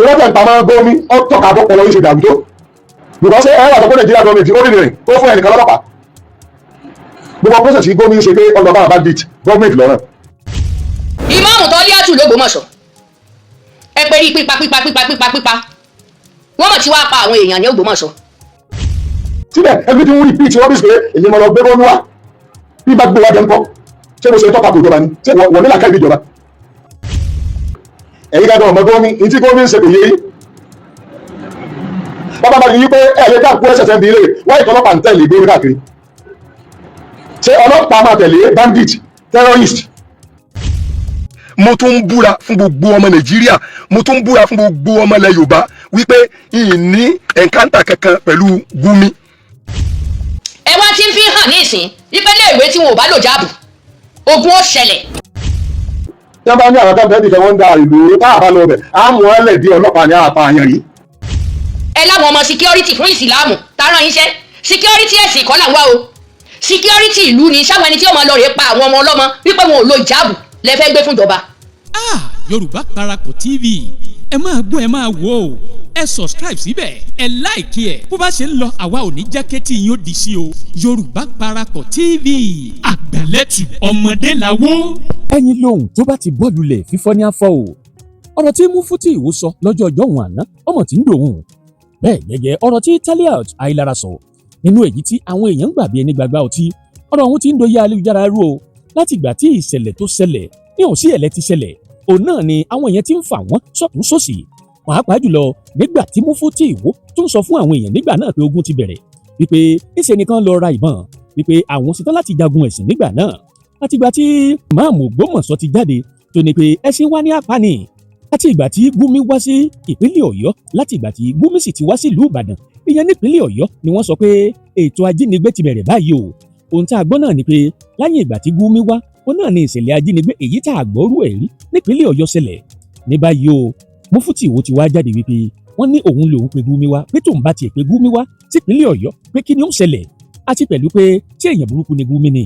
ìwọ́n tẹ̀ ń pamọ́ gómi ó tọ́ka àbọ̀pọ̀ lọ́wọ́ ìṣèdàgbò tó because ẹ wà sọ́kọ́ Nàìjíríà gọ́ọ̀mẹ̀ntì ó rìnrìn ó fún ẹnìkan lọ́pàá gbogbo process yìí gómi ṣe pé ọlọ́ba bandit gọ́ọ̀mẹ̀ntì lọ́rọ̀. ìmáàmù tó lé àtù l'Ógbómọ̀ṣọ́ ẹ pé rí pípa wọ́n mọ̀ tí wàá pa àwọn èèyàn ní Ògbómọ̀ṣọ́. síbẹ̀ ẹgbẹ́ tí wọ́n rí píìtì wọ́n bí pé èyí mọ̀ lọ gbé bọ́ọ̀lù wa bí bá gbé wa jẹ́ ńkọ́ ṣé mo ṣe tọ́ka kò ìjọba ni ṣé wọ́n ní làákàyè ìjọba. ẹ̀yin ká dọ̀rọ̀ mọ́ gómi ní tí gómi ń ṣe kò yé yín. bàbá bá yí pé ẹ̀ lè dáàbò ẹ̀ṣẹ̀ bí ilé wọ́n ìtọ́lọ́pàá ń tẹ̀lé gbé káàkiri. ṣé ọlọ́pàá máa tẹ̀lé bandit terrorist. mo tún ń búra fún gbogbo ọmọ Nàìjíríà mo tún ń búra fún gbogbo ọmọ ilẹ̀ Yorùbá wípé ìní ẹ̀ńkántà kankan pẹ̀lú Gumi. ẹ wá ti ń fi hàn ní ìsìn ìpínlẹ̀ ìwé tí wọn ò bá lò jáàbù ogun ó ṣẹlẹ̀. tí wọ́n bá ní àwọn káńtà ìdíje wọn ń da ìlú tá a bá lọ bẹ̀ á mú ẹ lẹ̀ di ọlọ́pàá ní apá àyàn yìí. ẹ láwọn ọmọ security fún ìsìláàmù tààrà yín ṣe security ẹ̀sìn kọ́ là ń wá o security ìlú ni sáwọn ẹni tí ó máa lọ rè pa àwọn ọmọ ọlọ́mọ wípé wọn ò lo ìjáàbù lẹ fẹ́ gbé fún ìjọba. Yorùbá Parapọ̀ TV ẹ máa gbọ́ ẹ máa wò ó ẹ subscribe síbẹ̀ ẹ like ẹ bó bá ṣe ń lọ àwa ò ní jákẹ́tì yín ó di sí o Yorùbá Parapọ̀ TV àgbàlẹ́tù ọmọdé làwọ̀. ẹyin lóhùn tó bá ti bọ́ lulẹ̀ fífọ́ ní afọ́ o ọ̀rọ̀ tí Mufti Ìwó sọ lọ́jọ́ ọjọ́ òun àná ọmọ tí ń dòun bẹ́ẹ̀ gẹ́gẹ́ ọ̀rọ̀ tí Taliat Ayélára sọ nínú èyí tí àwọn èèyàn ń gbà bí ẹni gbàgbá ọtí ọ̀rọ̀ ọ̀hún ti ń doyè ayélujára rú o láti ìgbà tí ìṣẹ̀lẹ̀ tó ṣẹlẹ̀ ní òsì ẹ̀lẹ́ ti ṣẹlẹ̀ òun náà ni àwọn èèyàn ti ń fà wọ́n sọ̀tún sósì pàápàá jùlọ nígbà tí Mufti Ìwó tó ń sọ fún àwọn èèyàn nígbà náà pé ogun ti bẹ̀rẹ̀ wípé níṣẹ́ nìkan lọ ra ìbọn wípé àwọn ṣetán láti jagun ẹ̀sìn nígbà náà àtìgbà tí ìmáàmù Ògbómọ̀ṣọ́ ti jáde tó ní pé ẹ̀sìn wá ní apani láti ìgbà tí Gumi wá sí ìpínlẹ̀ Ọ̀yọ́ láti ìgbà tí Gumi sì ti wá sí ìlú Ìbàdàn ìyẹn nípínlẹ̀ Ọ̀yọ́ ni wọ́n sọ pé ètò ajínigbé ti bẹ̀rẹ̀ báyìí o ohun tá a gbọ́ náà ni pé láyé ìgbà tí Gumi wá òun náà ni ìṣẹ̀lẹ̀ ajínigbé èyí tá a gbọ́rú ẹ̀ rí nípínlẹ̀ Ọ̀yọ́ ṣẹlẹ̀ ní báyìí o Mufti Ìwó ti wá jáde wípé wọ́n ní òun lòun pe Gumi wá pé tóun bá tiẹ̀ pe Gumi wá sípínlẹ̀ Ọ̀yọ́ pé kí ni ó ń ṣẹlẹ̀ àti pẹ̀lú pé tí èèyàn burúkú ni Gumi ni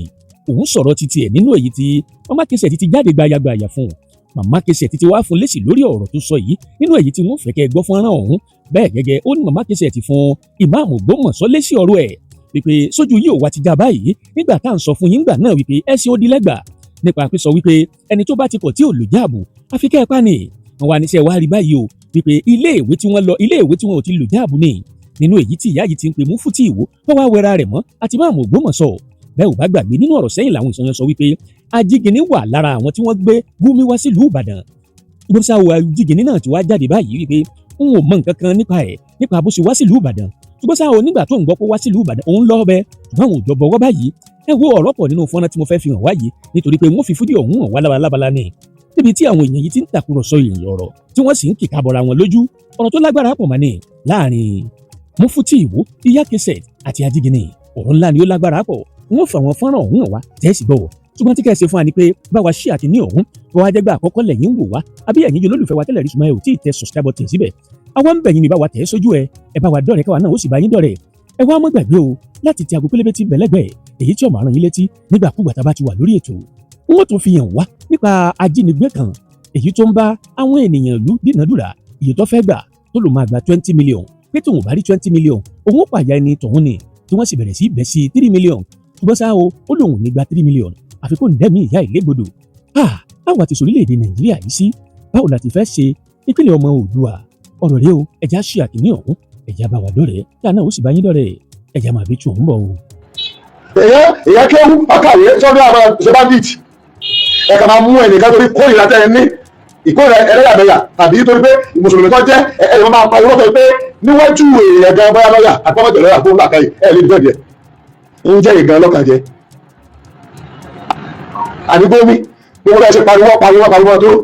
òun sọ̀rọ̀ títí ẹ̀ nínú èyí tí Mama Cassette ti jáde gbayagbaya fún Mama Cassette ti wá fún lésì lórí ọ̀rọ̀ tó sọ yìí nínú èyí tí wọ́n fẹ́ kẹ́ gbọ́ fọ́nrán ọ̀hún bẹ́ẹ̀ gẹ́gẹ́ ó ní Mama Cassette fún ìmáàmù Ògbómọ̀ṣọ́ lésì ọ̀rọ̀ ẹ̀ wípé sójú yìí ò wá ti já báyìí nígbà tá à ń sọ fún yín gbà náà wípé ẹ̀sìn ó di lẹ́gbà nípa písọ wípé ẹni tó bá ti kọ̀ tí ò lò jáàbù àfi kẹ́ ẹ pa ni wọn wá níṣẹ́ wá rí báyìí o wípé ilé ìwé tí wọn ò ti lò jáàbù ni nínú èyí tí ìyá yìí ti ń pe Mufti Ìwó tó wá wẹra rẹ̀ mọ́ àti máàmù Ògbómọ̀ṣọ́ bẹ́ẹ̀ ò bá gbàgbé nínú ọ̀rọ̀ sẹ́yìn làwọn ìsọyàn sọ wípé ajígini wà lára àwọn tí wọ́n gbé Gumi wá sílùú Ìbàdàn gbọ́sáwò ajígini náà ti wá jáde báyìí wípé òun ò mọ nǹkan kan nípa bó ṣe wá sílùú Ìbàdàn ṣùgbọ́n sáwò nígbà tó ń gbọ́ pé wá sílùú Ìbàdàn òun lọ́ọ́ bẹ ṣùgbọ́n àwọn òjò bọ̀wọ́ báyìí ẹ wo ọ̀rọ̀ pọ̀ nínú fọ́nrán tí mo fẹ́ fi hàn wáyìí nítorí pé wọ́n fi fídíò ọ̀hún hàn wá lábala ni níbi tí àwọn èèyàn yìí ti ń tàkúrọ̀sọ ìrìn ọ̀rọ̀ tí wọ́n sì ń kìka bọ̀ra wọn lójú ọ̀rọ̀ tó lágbára pọ̀ mà ní láàrin Mufti Ìwó Ìyá Cassette àti ajígini ọ̀rọ̀ ńlá ni ó lágbára pọ̀ wọ́n fà wọn fọ́nrán ọ̀hún hàn wá tẹ́sí gbọ́wọ́ ṣùgbọ́n tí kẹ́sì fún wa ni pé báwa ṣí àti ní ọ̀hún bá wa jẹ́gbà àkọ́kọ́ lẹ́yìn wò wá àbí ẹ̀yin yóò lólùfẹ́ wa tẹ́lẹ̀ rí ṣùgbọ́n ẹ ò tí ì tẹ subscribe button síbẹ̀ àwọn ń bẹ̀yìn ní bá wa tẹ̀ sójú ẹ bá wa dọ̀rẹ́ káwa náà ó sì bá yín dọ̀rẹ́ ẹ wá mọ́ gbàgbé o láti ti aago pélébé tí ń bẹ lẹ́gbẹ̀ẹ́ èyí tí ó máa rán yín létí nígbàkúgbà tá a bá ti wà lórí ètò wọ́n tún fi hàn wá nípa ajínigbé kan èyí tó ń bá àwọn ènìyàn ìlú dínàdúrà iye tó fẹ́ gbà tó lò máa gba 20 million pé tóun bá rí 20 million òun ó pàyà ẹni tọ̀hún ni tí wọ́n sì bẹ̀rẹ̀ sí bẹ̀ sí 3 million ṣùgbọ́n sáà o ó lòun ní gba 3 million àfikún dẹ́mi ìyá ìlégbodò báwo àti sórílẹ̀-èdè Nàìjíríà yìí sí báwo la ti fẹ́ ṣe ìpínlẹ̀ ọmọ Oòduà ọ̀rọ̀ rẹ o ẹ̀já ṣe àkíní ọ̀hún ẹ̀já bá wà dọ̀rẹ́ kí àná ó sì bá yín dọ̀rẹ́ ẹ̀já máa bí tù ọ̀hún bọ̀ o. èyàn kéwú ọkàwé sọ́dọ̀ àwọn ṣẹ́bàndìt ẹ̀ka máa mú ẹnìkan torí kórìíra tẹ́ ẹ ní ìkórìíra ẹlẹ́yàmẹ̀yà tàbí torí pé mùsùlùmí tó jẹ́ ẹ̀yọ́ máa pa irọ́ pé níwájú èèyàn gan bóyá lọ́yà àpamọ́jọ lọ́yà fún làkàyè ẹ̀ lè dìbẹ̀ díẹ̀ ń jẹ́ ìgan lọ́kàn jẹ́ àdúgbòmí bí wọ́n ṣe pariwo tó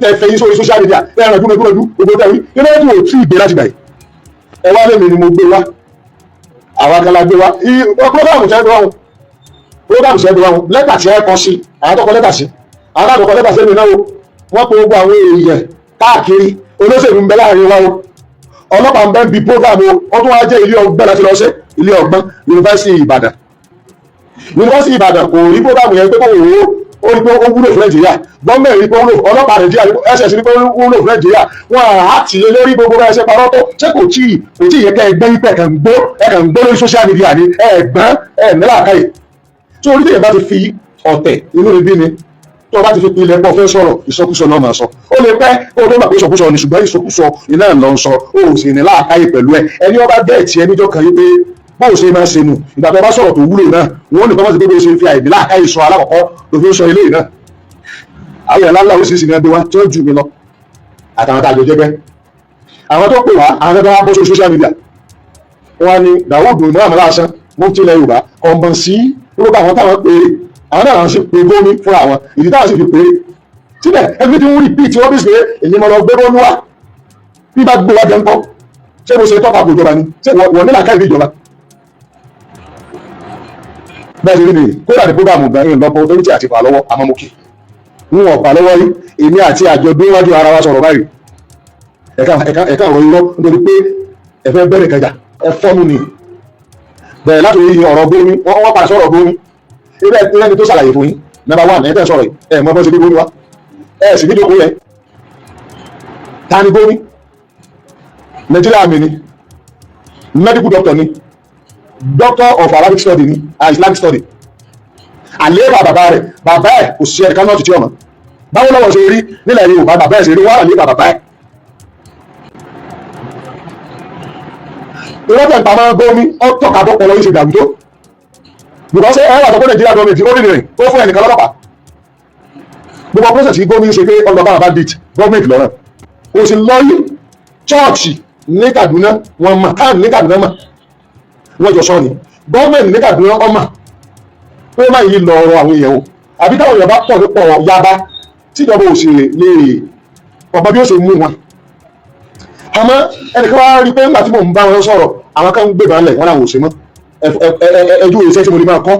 tẹ́ fẹ́ yín sórí social media tẹ́ ẹ̀rọ dúmọ̀dú gbogbo tẹ́wí nínú ètò tí ìgbé láti gbà yìí ẹ wá lèmi ni mo gbé wá àwọn akẹ́lá gbé wá program ṣẹ́dọ̀ wọn lẹ́tà tí ẹ kọ sí àwọn tó kọ lẹ́tà sí àwọn àtọkọ lẹ́tà sí èmi náà wọ́n pe gbogbo àwọn èèyàn káàkiri olóṣèlú ń bẹ láàrin wa o ọlọ́pàá ń bẹ ń bi program o wọ́n tún wá jẹ́ ilé ọgbọ́n láti lọ sí ilé ọgbọ́n Yunifásitì Ìbàdàn kò rí program yẹn pé kò wò ó ó rí pé ó wúlò fún Nàìjíríà, gọ́ọ̀mẹ̀ntì rí pé ó wúlò, ọlọ́pàá Nàìjíríà SS rí pé ó wúlò fún Nàìjíríà, wọn á tì í lórí gbogbo ẹsẹ̀ parọ́ tó ṣé kò tí ì yẹ kẹ́ ẹ gbẹ́ yín pẹ̀ kàn gbó lórí social media ni ẹ̀gbọ́n ẹ̀ nílà káyè tó orí tèèyàn bá ti fi ọ̀tẹ̀ inú rẹ̀ bí ni tó o bá ti fi ilẹ̀ pọ̀ fẹ́ sọ̀rọ̀ ìsọkúsọ náà máa sọ ó lè pẹ́ kó o tó gbà pé ìsọkúsọ ni ṣùgbọ́n ìsọkúsọ iná lọ sọ ó sì ní láàkáyè pẹ̀lú ẹ ẹni ọba bẹ́ẹ̀ tí ẹni jọ kàn yí pé bóò ṣe máa ṣe nù ìgbà tó bá sọ̀rọ̀ tó wúlò náà wọn ò ní kọ́mọ́sí pé bó ṣe fi àìní láàkáyè sọ alákọ̀ọ́kọ́ ló fi ń sọ ilé náà àwọn èèyàn láńlá oríṣiríṣi ní ẹbí wa tí ó jù mí lọ àtàwọn tá a jọ jẹ́gbẹ́ àwọn tó pè wá àwọn tó wá bó social media wọn ni Dawood Muhammad lásán wọn ti ilẹ̀ Yorùbá kọ̀ọ̀bọ̀n sí orúkọ àwọn táwọn pè é àwọn náà sì pé gómi fúnra wọn ìdí táwọn sì fi pé síbẹ̀ ẹgbẹ́ tí wọ́n rí bíi tí wọ́n bí ṣe èyí mọ̀ lọ gbé bọ́ọ̀lù wa bí bá gbé wa jẹ́ ńkọ́ ṣé mo ṣe tọ́ka kò ìjọba ni ṣé wọ́n nílà káyìí ìjọba. bẹ́ẹ̀ sì rí nìyí kódà ní programu gbẹ̀yìn lọ́pọ̀ tó ń tì àti fà lọ́wọ́ àmọ́ mo kì ń wọ̀n fà lọ́wọ́ yìí èmi àti àjọ bí wájú ara wa sọ̀rọ̀ báyìí ẹ̀ka ọ̀rọ̀ irọ́ nítorí pé ẹ̀fẹ́ bẹ̀rẹ̀ kẹjà ẹ fọ́nù ni bẹ̀rẹ̀ láti rí ọ̀rọ̀ gómi wọ́n padà sọ̀rọ̀ gómi ibẹ̀ ẹni tó ṣàlàyé fún yín number one ẹ̀ tẹ́ sọ̀rọ̀ yìí ẹ̀ mọ́ bọ́ sí gómi wa ẹ̀ sì nídìí okun yẹn ta ni gómi Nàìjíríà mi ni medical doctor ni doctor of Arabic study ni Islamic study àléébà bàbá ẹ̀ kò sí ẹ̀ka náà ti tí ọmọ báwo lọ́wọ́ ṣe rí nílẹ̀ Yorùbá bàbá ẹ̀ ṣe rí wọ́n àléébà bàbá ẹ̀ ìrọ́pẹ̀ ìpamọ́ gómi ọ̀tọ̀ka tó pọ̀lọ́ yìí ṣe dàrú tó because ẹ̀rọ àtọ́kọ́ Nàìjíríà gọ́ọ̀mẹ̀ntì ó rìnrìn ó fún ẹnìkan lọ́pàá gbogbo process tí gómi ṣe pé ọlọ́pàá àbá dìt gọ́ọ̀mẹ̀ntì lọ́rọ̀ kò sí lọ́yìn chọ́ọ̀chì ní Kaduna wọn mà káàmù ní Kaduna mà wọ́n jọ sọ ni gọ́ọ̀mẹ̀ntì ní Kaduna ọmọ pé má yí lọ ọ̀rọ̀ àwọn èèyàn o àbí táwọn èèyàn bá pọ̀ nípọ̀ yaba tíjọba ò sì lè ọ̀pọ̀ bí ó ṣe mú wọn àmọ́ ẹnìkan wá rí pé nígbà tí mò ń bá wọn sọ̀rọ̀ àwọn kan ń gbé balẹ̀ wọn làwọn ò ṣe mọ́ ẹjú iṣẹ́ tí mo lè máa kọ́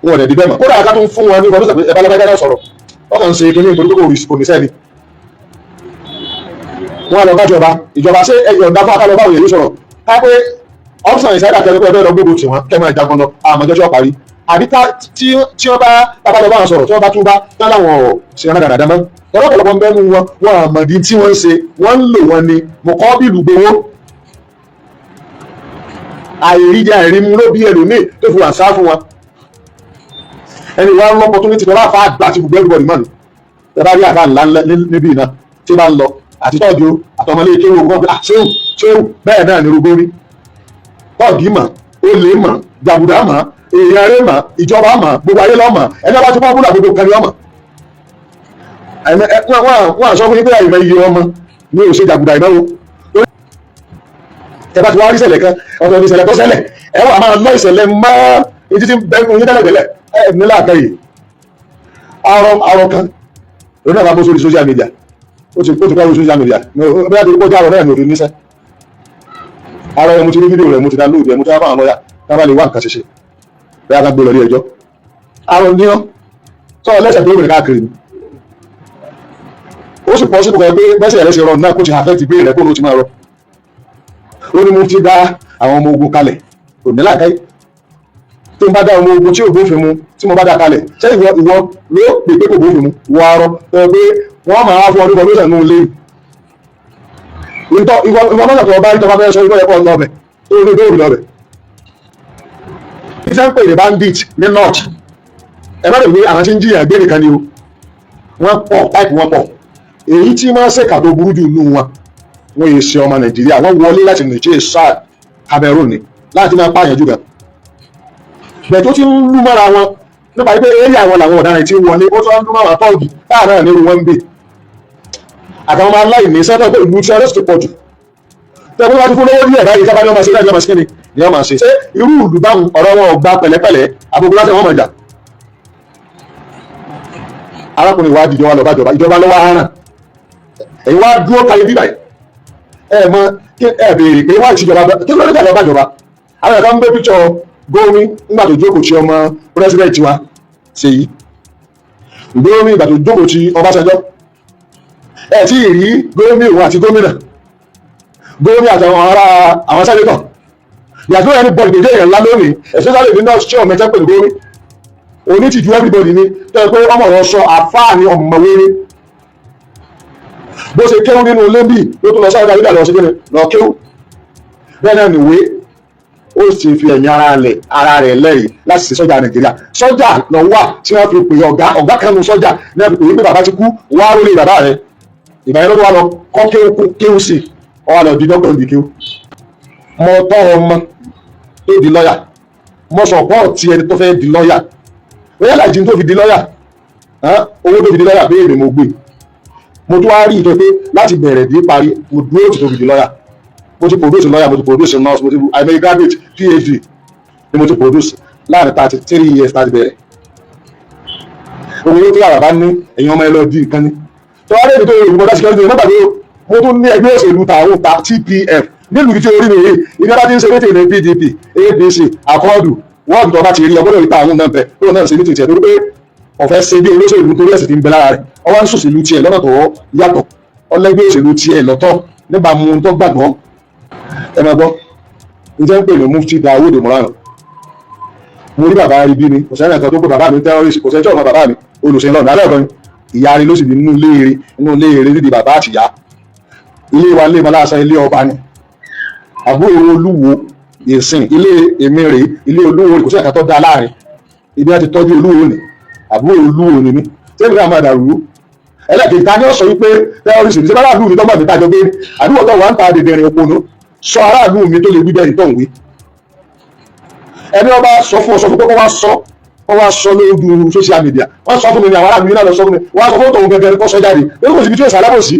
wọn ò dẹ̀ di bẹ́ẹ̀ mọ́ kódà ká tó ń fún wọn ní ọdún sàpé ẹ̀bá lábẹ́gá náà sọ̀rọ̀ wọ́n kàn ń ṣe kíní nítorí pé kò ní sẹ́ni wọn lọ bá ìjọba ṣé ọ̀dà fún akálọ́ báwo yẹn sọ̀rọ̀ ká pé option ìṣẹ́dá kẹrin pé ẹgbẹ́ lọ gbogbo tiwọn kẹ́ máa jagun lọ àmọ́jọ́jọ́ parí àbí tí wọ́n bá tábàlọ́ bá wọn sọ̀rọ̀ tí wọ́n bá tún bá tán láwọn ò ṣe rán dáadáa mọ́ ọlọ́pọ̀lọpọ̀ ń bẹ́nu wọn àmọ̀dí tí wọ́n ń ṣe wọ́n ń lò wọn ni mọ̀kọ́ bílù gbowó àìríjẹ àìrímú ló bí ẹlòmíì tó fi wà sá fún wọn ẹni wọn lọ́pọ̀ tó ní ti lọ láfa àgbà tí gbogbo everybody mọ̀ ní ẹ bá rí àfa ńlá níbí iná tí bá ń lọ àti tọ́jú àtọmọlé kéwò wọn pé ṣéwù bẹ́ẹ̀ náà ní rúgbórí tọ́ọ̀gì mọ̀ olè mọ̀ jàgùdà mọ̀ èèyàn rẹ̀ mọ̀ ìjọba mọ̀ gbogbo ayé lọ́mọ̀ ẹni bá tún bá búlà gbogbo kan ní ọmọ wọ́n àṣọ fún yín pé àìmọ̀ iye ọmọ ní òṣè jàgùdà ìnáwó ẹ bá ti wá rí ìṣẹ̀lẹ̀ kan ọ̀tọ̀ ní ìṣẹ̀lẹ̀ tó ṣẹlẹ̀ ẹ wà máa lọ ìṣẹ̀lẹ̀ mọ́ etí tí bẹ́ẹ̀ ní tẹ́lẹ̀ ẹ nílá àkẹyè arọ kan lórí àwọn abóso orí social media ó ti kọ́ orí social media bẹ́ẹ̀ tó kọjá àrọ̀ náà ní òfin níṣẹ́ arọ ẹ̀ mo ti rí fídíò rẹ̀ mo ti dá lóòdù ẹ̀ mo ti rá fáwọn lọ́yà ká bá lè wá nǹkan ṣẹṣẹ bẹ́ẹ̀ ká gbé lọ rí ẹjọ́ arọ ní ọ́ sọ lẹ́sẹ̀ tó rìn káàkiri ni ó sì pọ̀ sí pé bẹ́sẹ̀ rẹ̀ ṣe rọrùn náà kó ti àfẹ́ ti gbé rẹ̀ kó ló ti máa rọ ó ní mo ti dá àwọn ọmọ ogun kalẹ̀ kò ní làákàyè tó ń bá dá ọmọ ogun tí ò bófin mu tí mo bá dá kalẹ̀ ṣé ìwọ ló pè pé kò bófin mu wọ arọ tó pé wọ́n máa fún ọdún kan lóṣẹ̀ nù lé ìwọ mọ́tò tó bá rí tọ́ba fẹ́ sọ ìwọ ẹ̀kọ́ lọ́bẹ̀ tó ní tó rí lọ́bẹ̀ iṣẹ́ ń pè ní bandit ní north ẹ má lè wí àwọn tí ń jiyàn gbé nìkan ni o wọ́n pọ̀ táìpù wọn pọ̀ èyí tí máa ń ṣèkà tó burú jù nù wọn wọ́n yìí ṣe ọmọ Nàìjíríà wọ́n wọlé láti Niger Chad Cameroon ni láti máa pààyàn jù gan bẹ́ẹ̀ tó ti ń lú mọ́ra wọn nípa pé eré àwọn làwọn ọ̀daràn tí ń wọlé ó tó ń lú mọ́ra tọ́ọ̀gì láàárín àná irú wọn ń gbé àtàwọn ọmọ aláìní sẹ́tọ̀ pé ìlú tí ọlọ́sì ti pọ̀ jù tẹ́gbẹ́ wá ti fún lówó ní ẹ̀dá yìí sábà ní ọmọ sílẹ̀ ọmọ síkìnì ni wọ́n máa ṣe ṣé irú ìlú báwọn ọ̀rọ̀ wọn ò gba pẹ̀lẹ́pẹ̀lẹ́ àbúkú láti wọ́n mọ̀ jà arákùnrin wa dìjọba lọ bájọba ìjọba lọ́wọ́ aràn èyí wá dúró kalẹ̀ bíbà ẹ mọ ẹ béèrè pé wá ìṣèjọba kí ló dé tà lọ bájọba àwọn ẹ̀ka ń gbé píkṣọ Gómìn nígbà tó jókòó tí ọmọ pírẹsidẹ̀ntì wa Ṣèyí Gómìn ìgbà tó jókòó tí Ọbásanjọ́ ẹ tí ì rí Gómìn òun àti gómìnà Gómìn àti àwọn sẹ́nẹ́tọ̀ yàtọ̀ ẹni bọ̀dì dédé èèyàn ńlá lónìí especially ní north chair mẹ́tẹ́ pẹ̀lú Gómìn onítìjú everybody ni tó yẹ pé ọmọ ọ̀rọ̀ sọ àfáà ni ọ̀mọ̀wé ni bó ṣe kéwú nínú lébì ló tó lọ sáré dáadáa lọ sí kíni lọ kéwú bẹ́ẹ̀ náà nìwé ó sì fi ẹ̀yìn ara rẹ̀ lẹ́yìn láti ṣe sọ́jà Nàìjíríà sọ́jà lọ wà tí wọ́n fi pè ọ̀gá kanu sọ́jà ní wọ́n fi pè é pé bàbá ti kú wá rólé bàbá rẹ̀ ìgbà yẹn ló wà lọ kọ́ kéwú sí ọwọ́ lọ di dọ́kítọ̀ ní kéwú mọ tọ́ ọmọ tó di lọ́yà mọ sọ̀pọ́ọ̀tì ẹni tó fẹ́ di lọ́yà wọ́n yálà jí tó fi di lọ́yà owó tó fi di lọ́yà béèrè mo gbé mo tún wá rí ìtọ́ pé láti bẹ̀rẹ̀ dé parí mo dúró tó fi di lọ́yà mo ti produce lọ́yà mo ti produce nurse mo ti àìmọye graduate PhD ni mo ti produce láàrin 33 years láti bẹ̀rẹ̀ owó tó yàrá bá ní ẹ̀yin ọmọ ẹ lọ di nǹkan ní tó wá lẹ́yìn tó yẹ olùkọ́ dáṣí kẹ́lẹ́ nígbà tó mo tún ní ẹgbẹ́ òṣèlú tàwọn TPF nílùú tí orí mi yìí ìgbà bá ti ń ṣe méjì ní PDP APC àkọọ́dù wọ́ọ̀dù tó bá ti rí ọgbọ́dọ̀ ìta àwọn náà bẹ̀ tó náà ṣe méjì tiẹ̀ torí pé ọ̀fẹ́ ṣe bí olóṣèlú torí ẹ̀sìn ti ń bẹ lára rẹ̀ ọwọ́ ń ṣòṣèlú tiẹ̀ lọ́nà tó yàtọ̀ ọlẹ́gbẹ́ òṣèlú tiẹ̀ lọ́tọ̀ nípa mu tó gbàgbọ́ ẹ máa gbọ́ ǹjẹ́ ń pè ní Mufti Dawood Murano mo rí bàbá rí bí ni kò sẹ́yìn kan tó pé bàbá mi terrorist kò sẹ́yìn tí ọ̀nà bàbá mi olùsìn lọ́nà alẹ́ ọ̀gbọ́n ìyá rí ló sì ní inú ilé eré nídìí bàbá àtìyá ilé wa ilé malasa ilé ọba ni àbúrò olúwo ìsìn ilé èmèrè ilé olúwo kò sẹ́yìn kan tó dá láàrin ibi láti tọ́jú olúwo ni àbúrò olúwo ni mí sẹ́yìn náà máa dàrú ẹlẹ́kẹ̀ẹ́ ta ni ó sọ wípé terrorist ní sẹ́yìn aráàlú mi tó gbà mí tájọ gbé àdúgbò tó wà ń ta dèdèrè òpónú sọ aráàlú mi tó lè wí bẹ́ẹ̀ tó ń wí ẹni ọba sọ fún ọ sọ fún pé wọ́n wá sọ lójú social media wọ́n sọ fún mi ní àwọn aráàlú mi náà lọ sọ fún mi wọ́n sọ fún tòun gẹ́gẹ́ kó sọ jáde lórí kò síbi tí yóò sí alábòsí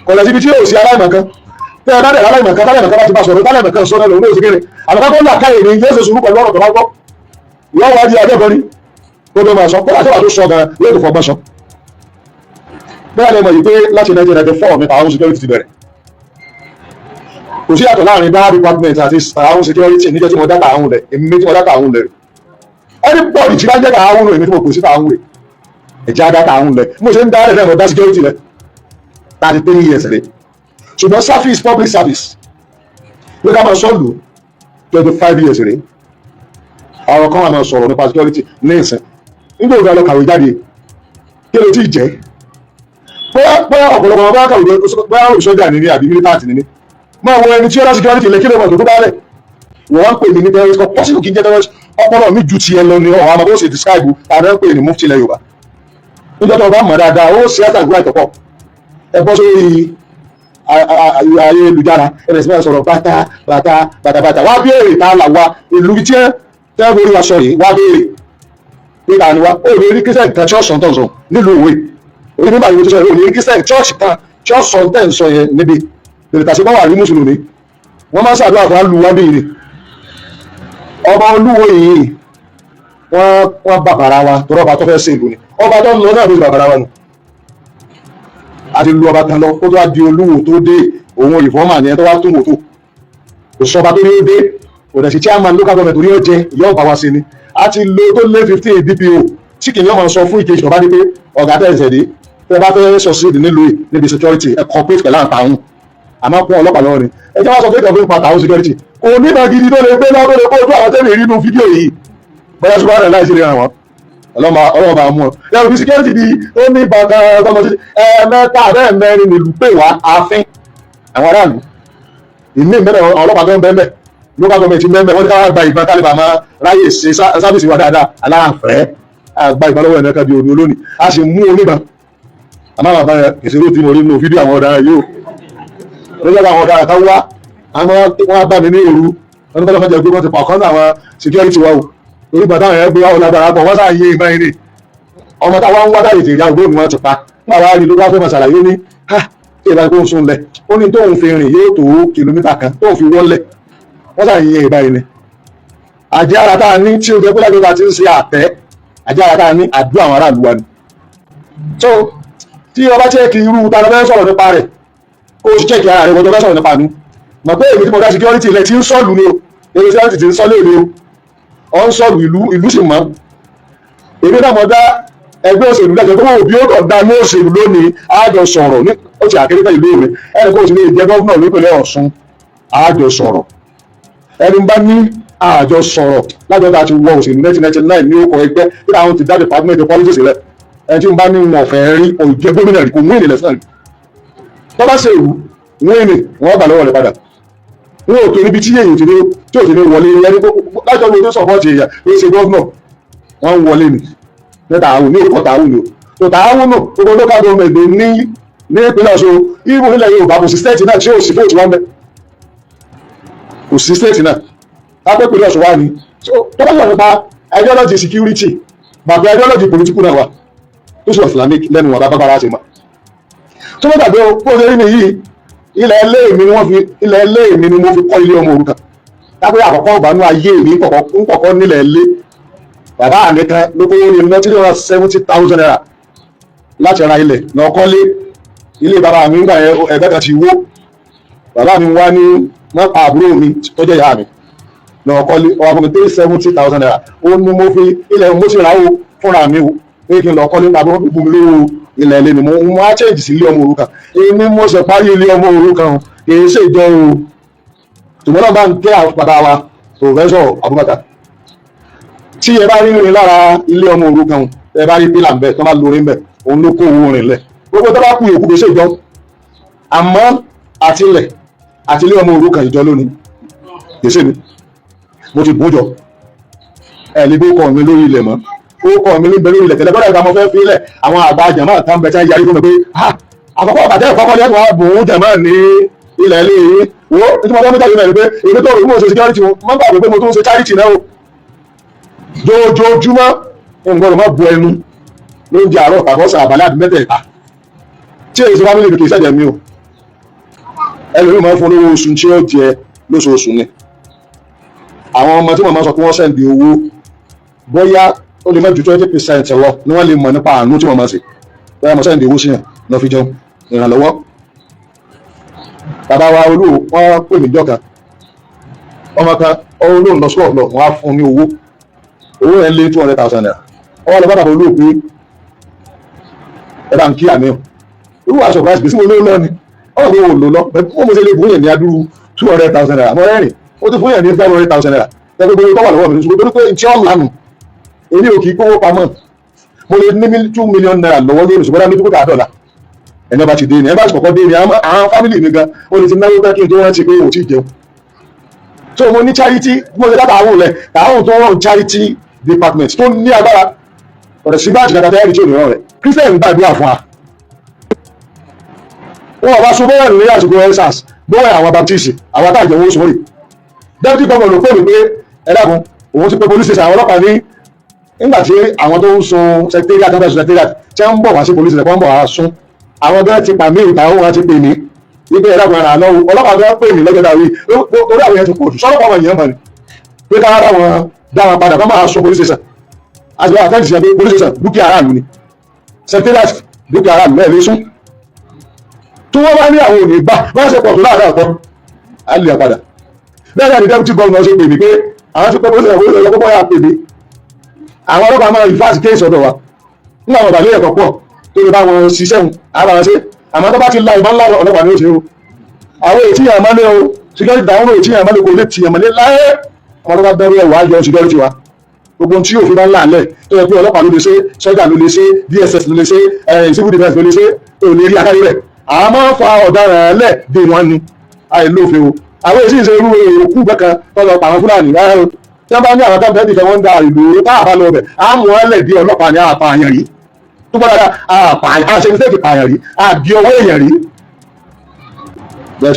kò lọ síbi tí yóò sí aláìmọ̀kan tí ẹ bá dẹ̀ aláìmọ̀kan bá ti bá sọ̀rọ̀ aláìmọ̀kan sọ náà lòun ní òsìkiri àmọ̀kan tó là káyè ní yóò ṣe sùúrù pẹ̀lú ọ̀rọ̀ tó bá gbọ́ yóò wá di ajẹ́bọ ni kó tó máa sọ kó láti wà tó sọ gan yóò tó fọgbọ́n sọ bẹ́ẹ̀ ni mo yìí pé láti 1994 nípa àwọn security ti bẹ̀rẹ̀ kò sí yàtọ̀ láàrin bá department àti àwọn security níjọ́ tí mo dáta àwọn rẹ̀ èmi tí mo dáta àwọn rẹ̀ anybody tí bá ń jẹ́ ká àwọn èmi tí mo kò sí àwọn rẹ̀ ẹ̀jẹ̀ dáta àwọn rẹ̀ mo ṣe ń dá rẹ̀ mo dá security rẹ̀ 33 years rẹ̀ ṣùgbọ́n service public service ló ká máa sọ́ọ̀lù 25 years rẹ̀ àwọn kan wà máa sọ̀rọ̀ nípa security ní ìsìn nígbà ògbà lọ kàwé jáde kí ló ti jẹ́ bóyá ọ̀pọ̀lọpọ̀ wọn bá kàwé bóyá òṣèjà nìní àbí militant nìní máa wọ ẹni tí ó dá security lẹ kí ló mọ̀ tó bá rẹ̀ wọ́n wá ń pè mí ní terrorist kan possible kí n jẹ́ terrorist ọpọlọ mi ju tiẹ̀ lọ ni ọ̀hún àmọ́ bó ṣe describe tàbí ń pè ní Mufti ilẹ̀ Yorùbá níjọ́ tó bá mọ̀ dáadáa ó ṣe àtàgbà ìtọ́pọ̀ ẹ bọ́ sórí ayélujára ẹ̀rẹ̀ sí máa sọ̀rọ̀ bàtà wá béèrè ta là wa ìlú tí ẹ tẹ́ borí wa sọ yìí wá béèrè pé ta ni wa ó rí ní kírísítẹ̀n kan church sọ̀tọ̀ sọ nílùú òwe orí nígbà yìí tó sọ yìí ó ní kírísítẹ̀n church kan church sọ̀tẹ̀ sọ yẹn níbi tẹ̀lẹ̀tàṣe bá wà rí mùsùlùmí wọ́n máa ń ṣàdúrà fún alùwà bí ni ọba olúwo yìí wọ́n bàbàrà wa tọrọ ọba tó fẹ́ ṣe ìlú ni ọba tó ń lọ náà ló bàbàrà wa nù àti lu ọba kan lọ kó tó wá di olúwo tó dé òun ìfọ́mà ni ẹ tó wá tún wò tó kò sọba tó ní ó dé kò dẹ̀ sí chairman local government orí ọjẹ́ ìyá ọba wa sí ni a ti lo tó lé 15 DPO tí kìí ọmọ sọ fún ìkejì ọba ní pé ọ̀gá tẹ̀sẹ̀ dé tẹ́ bá fẹ́ succeed nílùú níbi security ẹ cooperate pẹ̀lú àtàwọn àmọ́ kún ọlọ́pàá lọ́wọ́ ni ẹ jẹ́ wá sọ pé ìkàwé ń pa àtàwọn security kò ní ìmọ̀ gidi tó lè gbé náà tó lè kó ojú àwọn tẹ́lẹ̀ rí inú fídíò yìí bóyá ṣùgbọ́n rẹ̀ láìsí rẹ̀ àwọn ọlọ́mọ àmú ọ yàrá bí security di ó ní bàtà ọmọ sí ẹ̀ẹ̀mẹ́ta mẹ́rin nílùú pè wá ààfin àwọn aráàlú ìní mẹ́rin ọlọ́pàá tó ń bẹ́ẹ̀ local government mẹ́mẹ́ wọ́n ní káwá gba ìgbà tálíbà máa ráyè ṣe sáfìsì wa dáadáa aláàfẹ́ àgbà ìgbà lọ́wọ́ ẹ̀nẹ́ka bí òní olónìí a sì mú onígbà àmọ́ bàbá rẹ̀ kìsì ló ti mọ̀ nínú fídíò àwọn ọ̀daràn yìí ó lọ́jọ́ àwọn ọ̀daràn kan wá wọ́n bá mi ní òru wọ́n ní kọ́lọ́fẹ́ jẹ́ pé wọ́n ti pàkọ́ àwọn security wa o orí bàtà rẹ̀ gbé wọ́n lágbára pọ̀ wọ́n sáà yé ìgbà yìí ọmọ táwọn ń wá dáyé tèrè àgbò ni wọ́n ti pa wọ́n wá rí ló bá fẹ́ mọ̀ ṣàlàyé ní ha kí ìbá kó ń sún lẹ̀ ó ní tóun fi rìn yóò tó kìlómítà kan tóun fi wọ́lẹ̀ wọ́n sáà yẹ ìbá yìí ni àjẹ́ ara tá a ní tí ó jẹ́ pé lágbègbè ti ń ṣe àtẹ́ àjẹ́ ara tá a ní àdúrà àwọn aráàlú wa ni so tí ọba chẹ́ẹ̀kì irú ta ló fẹ́ sọ̀rọ̀ nípa rẹ̀ kó o sì chẹ́ẹ̀kì ara rẹ̀ wọ́n tó fẹ́ sọ̀rọ̀ nípa nu mọ̀ pé èmi tí mo dá security ilẹ̀ tí ń sọ̀lù ni o èmi security ti ń sọ́lé ni o ọ̀ ń sọ̀lù ìlú sì mọ́ èmi náà mo dá ẹgbẹ́ òṣèlú lẹ́jọ́ tó wọ́n òbí ó kàn dá ní òṣèlú lónìí àjọ sọ̀rọ̀ ní ó ti àkéré pẹ̀lú ìlú mi ẹni kó o sì lè jẹ́ gọ́fúnà nípínlẹ̀ Ọ̀ṣun àjọ sọ̀rọ̀ ẹni bá ní àjọ sọ̀rọ̀ lájọ́ tá a ti wọ òṣèlú 1999 ní orúkọ ẹgbẹ́ tí àwọn ti dá department of politics rẹ̀ ẹni tí ń bá ní wọn ọ̀fẹ́ rí òjẹ́ gómìnà rí kò mú ìrìnlẹ̀ sàn rí tó bá ṣe ìwú wọ́n èmi wọ́n bà lọ́wọ́ rẹ̀ padà wọn ò tó níbi tí èyí tí ò ti ní wọlé ẹni lájọ́ wo tó sọ̀pọ̀tì èèyàn ló ṣe gọ́ọ̀nà wọ́n ń wọlé ni ní tààwùn ní òkò tààwùn ni tó tààwùn náà gbogbo local government ní ìpínlẹ̀ Ọ̀ṣun ibùdó nílẹ̀ Yorùbá kò sí state náà tí ò sí fóòtù wọn bẹ́ẹ̀ kò sí state náà lápẹ́ pẹ̀lú Ọ̀ṣun wá ní tó bá sọ̀rọ̀ nípa ideology security bàbá ideology political náà wà tó sì wà Islamic lẹ́nu wọn bàbá bàbá ṣe mọ́ tó bá gbàgbé o bó ṣe rí mi yìí ilẹ̀ ilé mi ni mo fi kọ́ ilé ọmọ òrukàn lápẹ́ àkọ́kọ́ ìbánú ayé mi ń kọ̀kọ́ nílẹ̀ ilé bàbá mi kan ló kó ní iná 370,000 naira láti ra ilẹ̀ náà kọ́lé ilé bàbá mi ń gbà ẹ̀gbẹ́ kan ti wó bàbá mi wá ní wọ́n pa àbúrò mi tó jẹ́ ìyá mi náà kọ́lé ọwọ́ fún mi 370,000 naira ó ní mo fi ilẹ̀ mo sì ráwó fúnra mi o pé kí n lọ kọ́lé nígbà tó gbogbo mi lówó ilẹ̀ ilé ni mo á change sí ilé ọmọ òrukàn èmi mo ṣe parí ilé ọmọ òrukàn o kì í ṣe ìjọ o tùmọ̀ náà bá ń kẹ́ àwọn bàbá wa Professor Abubakar tí ẹ bá rí rìn lára ilé ọmọ òrukàn ẹ bá rí pílà ń bẹ tó bá lórí ń bẹ òun ló kó owó rìn lẹ̀ gbogbo tó bá kú yòókù kì í ṣe ìjọ àmọ́ àtilẹ̀ àti ilé ọmọ òrukàn ìjọ lónìí kì í ṣe mi mo ti bùn jọ ẹ lè bó kọ mi lórí ilẹ̀ mọ́ ó kọ mi níbẹ̀ lórí ilẹ̀ tẹ́lẹ̀ bọ́dà ìgbà mo fẹ́ fi ilẹ̀ àwọn àgbà jàmáà kan bẹ̀ tí wọ́n yarí fún mi pé àkọ́kọ́ àbàtẹ́ ìkọ́kọ́ lẹ́nu ààbò jàmáà ní ilẹ̀ ilé yìí wo tí mo fẹ́ mẹ́ta yìí mẹ́rin pé èmi tó rí mo ṣe security wọn má gbàgbé pé mo tún ṣe charity náà o jojoojúmọ́ nǹkan má bu ẹnu lóúnjẹ àárọ̀ pàkọ́sà àbálẹ́ àbí mẹ́tẹ̀ẹ̀ta tí èyí ṣe family mi kì í ṣẹ̀jẹ̀ mi o ẹlòmíì máa ń fún olówó oṣù tí ó jẹ lóṣooṣù ni àwọn ọmọ tí wọ́n máa sọ pé wọ́n sẹ́ǹdì owó bóyá ó lè má ju 20% lọ ni wọ́n lè mọ̀ nípa àánú tí wọ́n máa ṣe bóyá mo sẹ́ǹdì owó síyàn lọ fi jẹun ìrànlọ́wọ́ bàbá wa olú wọn pè mí jọ̀kan ọmọ kan olóhùn lọ sọ́ọ̀ lọ wọ́n á fún ní owó yẹn lé 200,000 naira ọwọ́ lọ bá bàbá olú pé ẹ bá ń kí àmì olú wa surprise bí sí mo ló lọ ni ọ̀rọ̀ mi ò lò lọ bẹ́ẹ̀ mo ṣe lè fún yẹn ní adúrú 200,000 naira àmọ́ rẹ́rìn ó ti fún yẹn ní 500,000 naira ẹgbẹ́ gbogbo tó wà lọ́wọ́ mi nítorí pé tí ó lànà èmi ò kì í kówó pamọ́ mo lè ní 2 million naira lọ́wọ́ lórí ṣùgbọ́n dá mi dúpọ̀ káàdọ́là ẹni ọba ti dé ni ẹ bá ti kọ́kọ́ dé ni àwọn fámìlì mi gan ó lè ti náwó pẹ́ kí n tó rántí pé ò tí ì jẹun so mo ní charity mo ṣe dábàá àwọn olè àwọn tó rán charity department tó ní agbára ọ̀rẹ́ sí báàjì kàkàtà ẹ̀rí tí ò ní rán rẹ̀ Christian gbàdúrà fún wa wọn bá so bọ́wẹ̀ ní àsìkò ensars bọ́wẹ̀ àwọn Baptist àwọn àtàjẹ̀ owó sórí deputy governor ló pè mí pé ẹ̀dàkùn òun ti pé police station àwọn ọlọ́pàá ní nígbà tí àwọn tó ń sun secretariat àti secretariat tí wọ́n ń bọ̀ wá sí police station wọ́n ń bọ̀ wá sún àwọn bẹ́ẹ̀ ti pa mí ìta wọn ti pè mí wípé ẹ̀dàkùn ara àná ọlọ́pàá bẹ́ẹ̀ pè mí lọ́jọ́ dàwí orí àwọn yẹn ti pọ̀ jù sọ́lọ́pàá wọn yẹn mọ̀ ni pé ká dá wọn padà kọ́ máa sun police station àti wọn àtẹ́ǹtì sí police station dúkìá aráàlú ni secretariat dúkìá aráàlú lẹ́ẹ̀lẹ́ sún tí wọ́n bá ní àwọn òní bá wọ́n ṣe pọ̀ tó láàárọ̀ àpọ̀ á lè padà bẹ́ẹ̀ ni deputy governor ṣe pè mí pé àwọn ti pẹ́ police station kọ́kọ́ yà pè mí àwọn ọlọ́pàá máa reverse case ọ̀dọ̀ wa nígbà wọn bàlẹ́ ẹ̀kọ́ pọ̀ tó lè bá wọn ṣiṣẹ́ wọn á bá wọn ṣe àmọ́ tó bá ti la ìbọn ńlá ọlọ́pàá ní òṣèré o àwọn ètí yàn máa lé o security dáhùn ètí yàn máa lé kò lè tì yàn máa lé láyé ọmọ tó bá bẹ̀rù ẹ̀wọ̀ àjọ security wa gbogbo tí òfin bá ń láàlẹ̀ tó yẹ pé ọlọ́pàá ló lè ṣe sọ́jà ló lè ṣe DSS ló lè ṣe civil defence ló lè ṣe ò lè rí akárí rẹ̀ àmọ́ fa ọ̀daràn lẹ̀ dé wọn ni àìlófin o àwọn èsì ìṣe irú òkú gbẹ́kan tọ́lọ pàwọn Fúlàní rárá o tí wọ́n bá ní àwọn káńtẹ́ ìfẹ́ wọn ń da ìlú tá a bá lọ bẹ̀ á mú wọn lẹ̀ di ọlọ́pàá ní àpààyàn rí tó bá dára àṣẹ ní sẹ́ẹ̀kì pààyàn rí àbí ọwọ́ èèyàn rí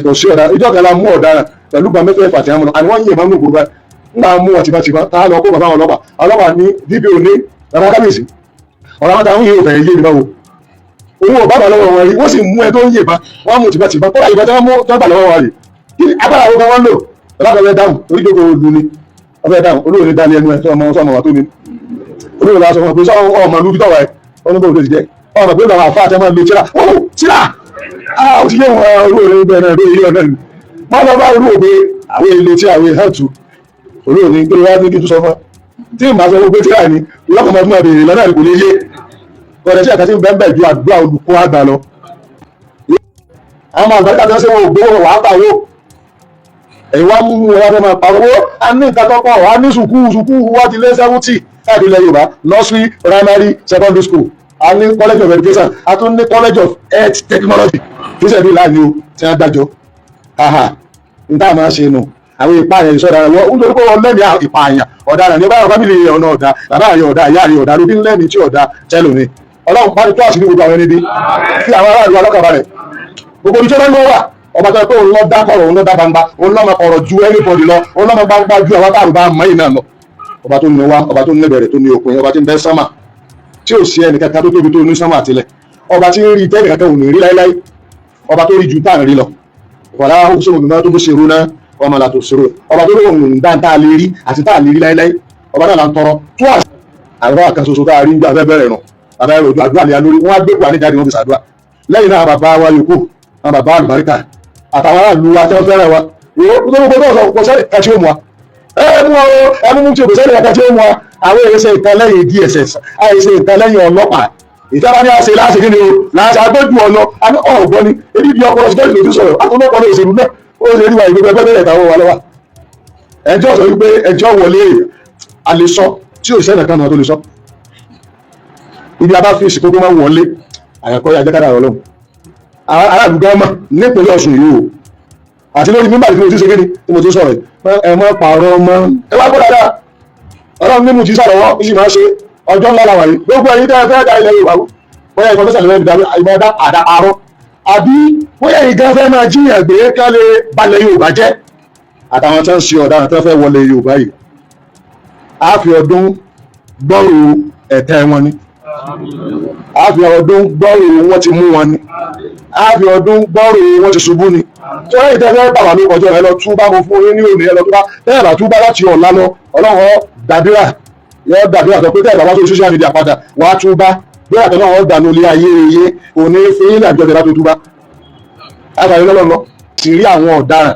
kò sí ọ̀daràn ìjọ kan la mú ọ̀daràn pẹ̀lú gba mẹ́fẹ́ fàtí àwọn àni wọ́n yé ìmọ̀ nínú gbogbo ńlá mú wọn tìbátìbá tá a lọ kó bàbá àwọn ọlọ́pàá ní DPO ní bàbá kábíyèsí ọ̀rọ̀ àwọn táwọn yìí ò fẹ̀yẹ̀ yé mi báwo owó bàbá lọ́wọ́ wọn rí wọ́n sì mú ẹ tó ń yè bá wọ́n mú tìbátìbá kó láyé bá tí wọ́n mú tó bà lọ́wọ́ wọn rí kí agbára àwọn kan wọ́n lò ọlọ́pàá dáhùn orí jókòó lu ni ọbẹ̀ dáhùn olóòrè ní dání ẹnu ẹ tó ọmọ sọmọ wà tó ní olóòrè lásán wọn pé sọ ọmọ ìlú bí tọwọ ẹ ọdún bóun tó ti jẹ ọmọ pé làwọn àfa àtẹmọ lè tíra ó tíra ó ti yé wọn olóòrè ní bẹ́ẹ̀ náà lórí ilé ọ̀nà ni wọn lọ bá olóòrè pé àwọn ilé tí àwọn èèyàn tù olóòrè ní gbé wá ní kí n tó sọ fún tí n bá sọ pé tíra ni lọ́kọ̀ọ́mọ́ fún àbèrè lọ́nà kò ní yé ọ̀rẹ́ tí àkàtì bẹ́ẹ̀ bẹ́ẹ̀ ju àdúrà olùkọ́ àgbà lọ àwọn àgbàdo àti ọ̀sẹ̀ wọn ò gbówó wàá pàwó ẹ̀yin wá mú wọn wá fẹ́ máa pariwo a ní nǹkan tó pọ̀ a ní sùkúù wá ti lé 70 káàkiri ilẹ̀ Yorùbá nursery primary secondary school a ní college of education a tún ní college of health technology kí sẹ́ẹ̀dì láàyè o tí wọ́n dájọ́ níta máa ṣe nù àwọn ìpààyàn ìṣọ̀daràn wọn nítorí pé wọn lẹ́mìí ìpààyàn ọ̀daràn ní báyọ̀ fámìlì ọ̀nà ọ̀dà bàbá rẹ̀ ọ̀dà ìyá rẹ̀ ọ̀dà ló bí ń lẹ́mìí tí ọ̀dà tẹ́lò ni Ọlọ́run bá ní tó àṣírí gbogbo àwọn ẹni bí kí àwọn aráàlú alọ́kàbà rẹ̀ gbogbo ìjọba ń wà ọba tó yẹ pé òun lọ dá kọ̀rọ̀ òun lọ dá gbangba òun lọ́mọ kọ̀rọ̀ ju anybody lọ òun lọ́mọ gbangba ju àwọn táàrù bá mọ́ ìnáà lọ ọba tó ní wa ọba tó ní bẹ̀rẹ̀ tó ní òpin ọba tí ń bẹ sánmà tí ò sí ẹnì kankan tó tóbi tó ní sánmà àtìlẹ̀ ọba tí ń rí tẹ́nì kankan ò ní rí láíláí ọba tó rí ju táà ń rí lọ wàlá òṣèlú òmìnira tó bó ṣerú náà ọmọ là tó ṣerú ọba tó lóun dá tá a lè rí àti tá a lè rí láíláí ọba náà là ń tọrọ tó àwọn àkànṣoṣo tá a rí ń gbà fẹ́ bẹ̀rẹ̀ nù bàbá ẹ̀rọ ojú àdúrà lé lórí wọn á gbé kúrò àníjáde wọn fi ṣàdúrà lẹ́yìn náà bàbá wa yòókù àwọn bàbá àlùbáríkà àtàwọn aráàlú wa tí wọ́n fẹ́ràn wa gbogbo tó sọ kò sẹ́lẹ̀ kàtí ó mu wa ẹmú tí o kò sẹ́lẹ̀ kàtí ó mu wa àwọn èèyàn ìkan lẹ́yìn DSS àìsè ìkan lẹ́yìn ọlọ́pàá ìjọba ní àṣẹ láti kí ni o láti agbójú ọ̀nà ọ̀gbọ́n ni ebi bí ọkọ̀ ọ̀sẹ̀ lójú sọ̀rọ̀ àtúnlọ́pọ̀ lè ṣèlú náà ó lè rí wa ìgbẹ́ bẹ́ẹ̀ bẹ́ẹ̀ táwọn wà lọ́wọ́ ẹjọ́ sọ wípé ẹjọ́ wọlé alẹ́ sọ tí ò sẹ́nà kan náà tó lè sọ ibi abá fi ìsìnkú tó máa wọlé àyàkọ́ yà jẹ́kádà ọlọ́run aráàlú gọ́ọ̀mà nípínlẹ̀ Ọ̀ṣun yìí o àti lórí mímbà tí mo ti ṣe kéde tí mo ti sọ̀rọ̀ ẹ mọ́ pààrọ̀ ọmọ ẹ wá gbọ́dọ̀ dáa ọlọ́run mímú ti sàrọ̀wọ́ ó sì máa ṣe ọjọ́ ńlá làwà yìí gbogbo ẹ̀yin tẹ́ fẹ́ da ilẹ̀ Yorùbá bóyá ìfọ̀n fẹ́sẹ̀ lẹ́yìn ìdáwó ìmọ̀ ọ̀dá àdá àárọ̀ àbí bóyá ẹ̀yin gan fẹ́ máa jíyàn gbé ká lè balẹ̀ Yorùbá jẹ́ àtàwọn tó ń ṣe ọ̀daràn tó fẹ́ wọlé Yorùbá yìí á fi ọdún gbọ́rò ẹ̀tẹ́ wọn ni á fi ọdún gbọ́rò wọn ti mú wọn ni á fi ọdún gbọ́rò wọn ti ṣubú ni tí wọ́n yìí tẹ́ fẹ́ bà wà ní ọjọ́ ẹ lọ túbá mo fún yín ní òní ẹ lọ túbá tẹ́yà bá túbá láti ọ̀la lọ Ọlọ́run dàdúrà yóò dàdúrà sọ pé tẹ́yà bá wá sórí social media padà wàá túbá bí àtẹ náà wọ́n dànù ilé ayé iye òní fún yín àjọ tẹ̀lá tó túbá àgbàyé lọ́lọ́ ti rí àwọn ọ̀daràn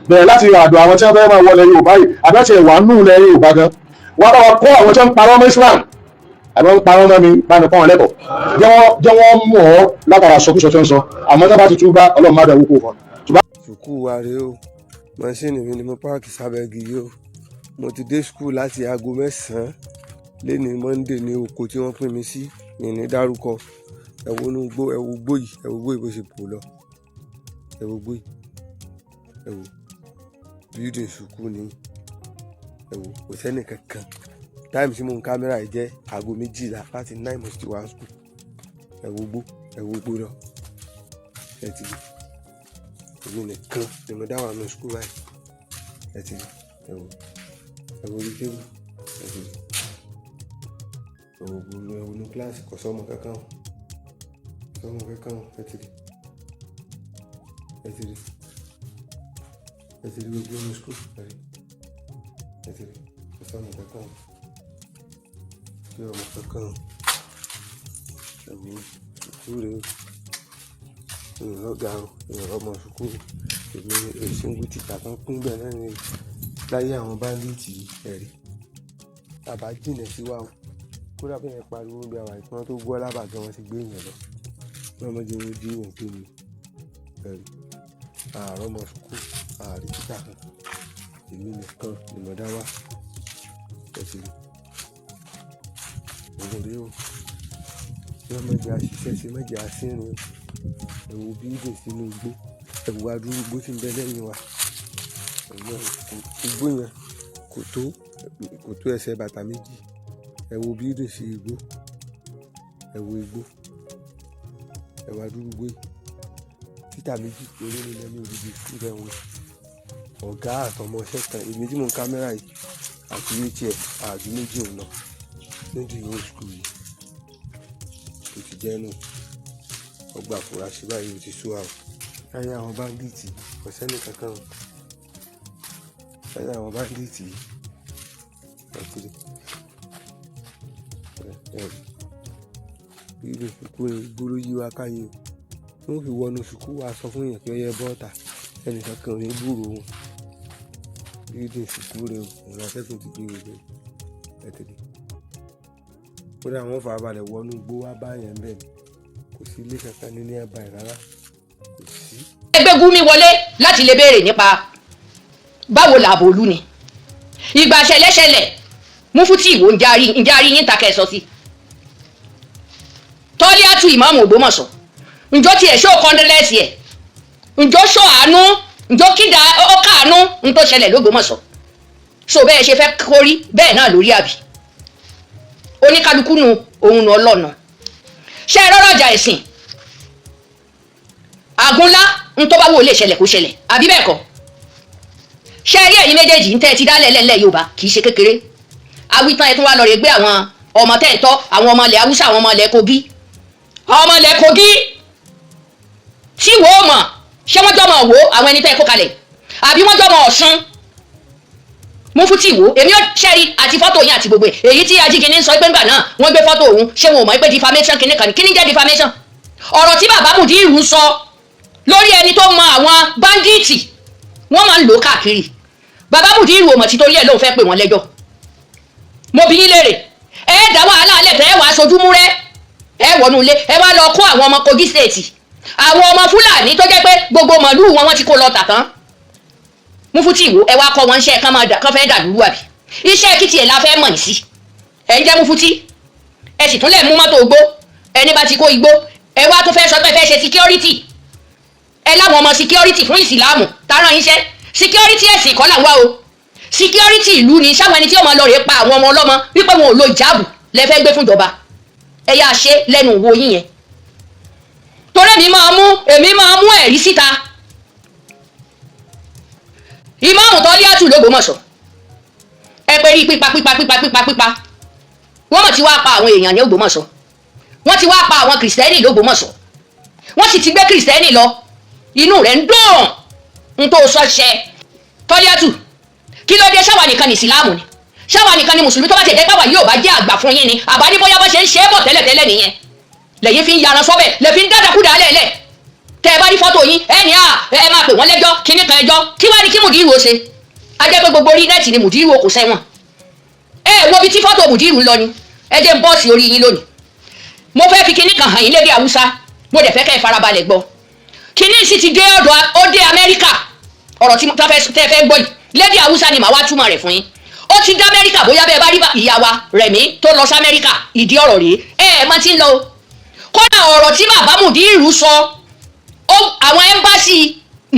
bẹ̀rẹ̀ láti àdó àwọn tí wọ́n fẹ́ máa wọlé Yorùbá yìí àbẹ́tẹ̀ wà nù ilẹ̀ Yorùbá gan wọ́n bá wọn kọ́ àwọn tí wọ́n ń parọ́ mọ́ Islam àbí wọ́n ń parọ́ mọ́ mi bá mi kọ́ wọn lẹ́kọ̀ọ́ jẹ́ wọ́n mú ọ látara sọkúsọ tí wọ́n sọ àmọ́ tí wọ́n bá ti túbá Ọlọ́run má dẹ̀wò kó fọ́. sùkúù wa rèé o mọ́ṣíìnì mi ni mo páàkì sábẹ́gi yìí o mo ti dé skul láti aago 9 lẹ́ni Monday ní oko tí wọ́n pín mi sí mi ní dárúkọ ẹ̀wọ̀ inú gbó ẹ̀wọ̀ gbó yìí bó ṣe pò lọ ẹ̀wọ̀ gbó yìí ẹ̀wọ̀ building sùkúù ní ẹ̀wọ̀ kò sẹ́nì kankan táìmù tí mo ń kámẹ́rà yìí jẹ́ aago 12 láti 9 mo ti wá skul ẹ̀wọ̀ gbó lọ ẹ ti rí èmi nìkan ni mo dá wà ní skul báyìí ẹ ti rí ẹ̀wọ̀ orí tébù ẹ ti rí ẹ̀wọ̀ ní kíláàsì kò sọ́mọ kankan ẹ ti rí gbogbo ní skul ẹ ti rí kò sọ́mọ kankan tí ọmọ kankan ẹ̀wọ̀ sùkúù rèé ìrọ̀gà ìrọ̀mọ sùkúù èmi èsìnwó ti kà tán pín bẹ́ẹ̀ náà ní láyé àwọn báńdíìtì ẹ̀rí tàbá jìnà sí wa kódà bẹ́ẹ̀ yẹn pariwo bí àwọn ìpín tó gbọ́ lábàgán wọn ti gbé èèyàn lọ lọ́mọdé wọn jí èèyàn pé mi ẹ̀rí àárọ̀ ọmọ sùkúù ààrí títà kan èmi nìkan ìmọ̀dá wa ẹ̀sìn òwúrẹ́ o lọ́mọdé àṣìṣẹ́ sí mọ́jà àṣìrìn o ẹ̀wù bí ìdè sínú igbó ẹ̀wù adúrú igbó tí ń bẹ lẹ́yìn wa igbó yẹn kò tó ẹsẹ̀ bàtà méjì ẹ̀wù bí ìdè sí igbó ẹ̀wù adúrú igbó yìí títà méjì péré ní lẹ́nu òdìdí síbẹ̀ wọn ọ̀gá àtọmọṣẹ́ kan èmi tí mo ń kámẹ́rà yìí àti atf àjù méjì òun lọ méjì yóò skul yìí tó ti jẹ́ nù ọgbà àfúrásì báyìí ti sú àwọn láyé àwọn báńdíìtì kò sẹ́ni kankan láyé àwọn báńdíìtì ọ̀tún ìlú sùkúù gbóró yí wa káyé o wọ́n fi wọnú sùkúù wa sọ fún èèyàn pé ọyẹ bọ́ọ̀tà ẹnì kankan ò ní gbúròó wọn bídìn sùkúù rẹ òun atẹ́gùn ti gbé gbogbo ẹ̀tẹ̀lẹ̀ kódà wọ́n fà balẹ̀ wọnú igbó wá báyẹn bẹ́ẹ̀ ni kò sí ilé kankan ní ẹ̀bà rárá kò sí. ẹgbẹ́ Gumi wọlé láti lè béèrè nípa báwo làbò olú ni ìgbà ṣẹlẹ̀ṣẹlẹ̀ Mufti Ìwó ń jarí yín takẹ́ sọ sí Tọ́líátù ìmáàmù Ògbómọ̀ṣọ́ ǹjọ́ tiẹ̀ ṣó kọ́ndẹ́lẹ́sì ẹ̀ ǹjọ́ ṣó àánú ǹjọ́ kídà ọkàánú ń tó ṣẹlẹ̀ l'Ógbómọ̀ṣọ́ so bẹ́ẹ̀ ṣe fẹ́ kórí bẹ́ẹ̀ náà lórí àbí oníkálukú nu òun ọlọ́nà ṣe rọ́rọ̀jà ẹ̀sìn àgúnlá ń tó bá wò lè ṣẹlẹ̀ kó ṣẹlẹ̀ àbí bẹ́ẹ̀ kọ́ ṣe rí ẹ̀yin méjèèjì ń tẹ́ ti dálẹ̀ lẹ́lẹ̀ Yorùbá kì í ṣe kékeré awitan ẹ̀ tún wá lọ rè gbé àwọn ọmọ tẹ́ ẹ̀ tọ́ àwọn ọmọ ilẹ̀ Haúsá àwọn ọmọ ilẹ̀ Kogi tí wò ó mọ̀ ṣé wọ́n jọ mọ̀ wò àwọn ẹni tẹ́ ẹ kó kalẹ̀ àbí wọ́n jọ mọ̀ Ọ̀ṣun Mufti Ìwó èmi ò ṣẹ́rí àti fọ́tò yín àti gbogbo èyí tí ajíkíní ń sọ pé ńgbà náà wọ́n gbé fọ́tò òun ṣé wọn ò mọ̀ pé defamation kìíní kan ní kí ni jẹ́ defamation ọ̀rọ̀ tí bàbá Mùdírù ń sọ lórí ẹni tó mọ àwọn báńdíìtì wọ́n máa ń lò káàkiri bàbá Mùdírù ò mọ̀ tí torí ẹ̀ lóun fẹ́ pè wọ́n lẹ́jọ́ mo bi yín léèrè ẹ dá wàhálà alẹ́ tẹ́ ẹ wàá sojú múrẹ́ ẹ wọnú ilé ẹ wá lọ kó àwọn ọmọ Kogi state àwọn ọmọ Fúlàní tó jẹ́ pé gbogbo màlúù wọn ti kó lọ tà tán Mufti Ìwó ẹ wá kọ́ wọn iṣẹ́ kan fẹ́ dàlúrú àbí iṣẹ́ kìtì ẹ̀ la fẹ́ mọ̀ sí ẹ̀ ń jẹ́ Mufti ẹ sì tún lẹ̀ mú mọ́tò igbó ẹni bá ti kó igbó ẹ wá tún fẹ́ sọ pé fẹ́ ṣe security ẹ láwọn ọmọ security fún ìsìláàmù táràn iṣẹ́ security ẹ̀sìn kọ́ là ń wá o security ìlú ni sáwọn ẹni tí ó máa lọ rè pa àwọn ọmọ ọlọ́mọ wípé wọn ò lo ìjáàbù lẹ fẹ́ gbé fún ìjọba ẹ yá ṣe lẹ́nu òwò yín yẹn torí èmi máa mú ẹ̀rí síta ìmáàmù Tọ́líátù l'Ógbómọ̀ṣọ́ ẹ pé rí pípa wọ́n mọ̀ tí wá pa àwọn èèyàn ní Ògbómọ̀ṣọ́ wọ́n ti wá pa àwọn kìrìsìtẹ́nì l'Ógbómọ̀ṣọ́ wọ́n sì ti gbé kìrìsìtẹ́nì lọ inú rẹ̀ ń dùn ń tó sọ ṣẹ Tọ́líátù kí ló dé ṣáwa nìkan ní ìsìláàmù ni ṣáwa nìkan ní mùsùlùmí tó bá ti dẹ́ pàwọ́ yóò bá jẹ́ àgbà fún yín ni àbá ní bóyá bó ṣe ń ṣe é bọ̀ tẹ́lẹ̀tẹ́lẹ̀ nìyẹn lẹ́yìn fi ń yaran sọ́bẹ̀ lẹ́ fi ń dádàkúdà lẹ́lẹ̀ tẹ́ ẹ bá rí fọ́tò yín ẹni ẹ máa pè wọ́n lẹ́jọ́ kíní kan ẹjọ́ kí wá ní kí Mùdírù ó ṣe a jẹ́ pé gbogbo orí nẹ́ẹ̀tì ni Mùdírù kò sẹ́wọ̀n ẹ wo bí tí fọ́tò Mùdírù ń lọ ni ẹ jẹ́ ń bọ́ọ̀sì orí yín lónìí mo fẹ́ fi kíní kan hàn yín lédè Haúsá mo dẹ̀ fẹ́ kẹ́ ẹ farabalẹ̀ gbọ́ kíní sì ti dé ọ̀dọ̀ ó dé Amẹ́ríkà ọ̀rọ̀ tí tẹ́ fẹ́ gbọ́ yìí lédè Haúsá ni màá wá túmọ̀ rẹ̀ fún yín ó ti dá Amẹ́ríkà bóyá bẹ́ẹ̀ bá rí ìyá wa Rẹ̀mí tó lọ sí Amẹ́ríkà ìdí ọ̀rọ̀ rèé mọ tí ń lọ kódà ọ̀rọ̀ tí bàbá Mùdírù sọ àwọn ẹ́mbásì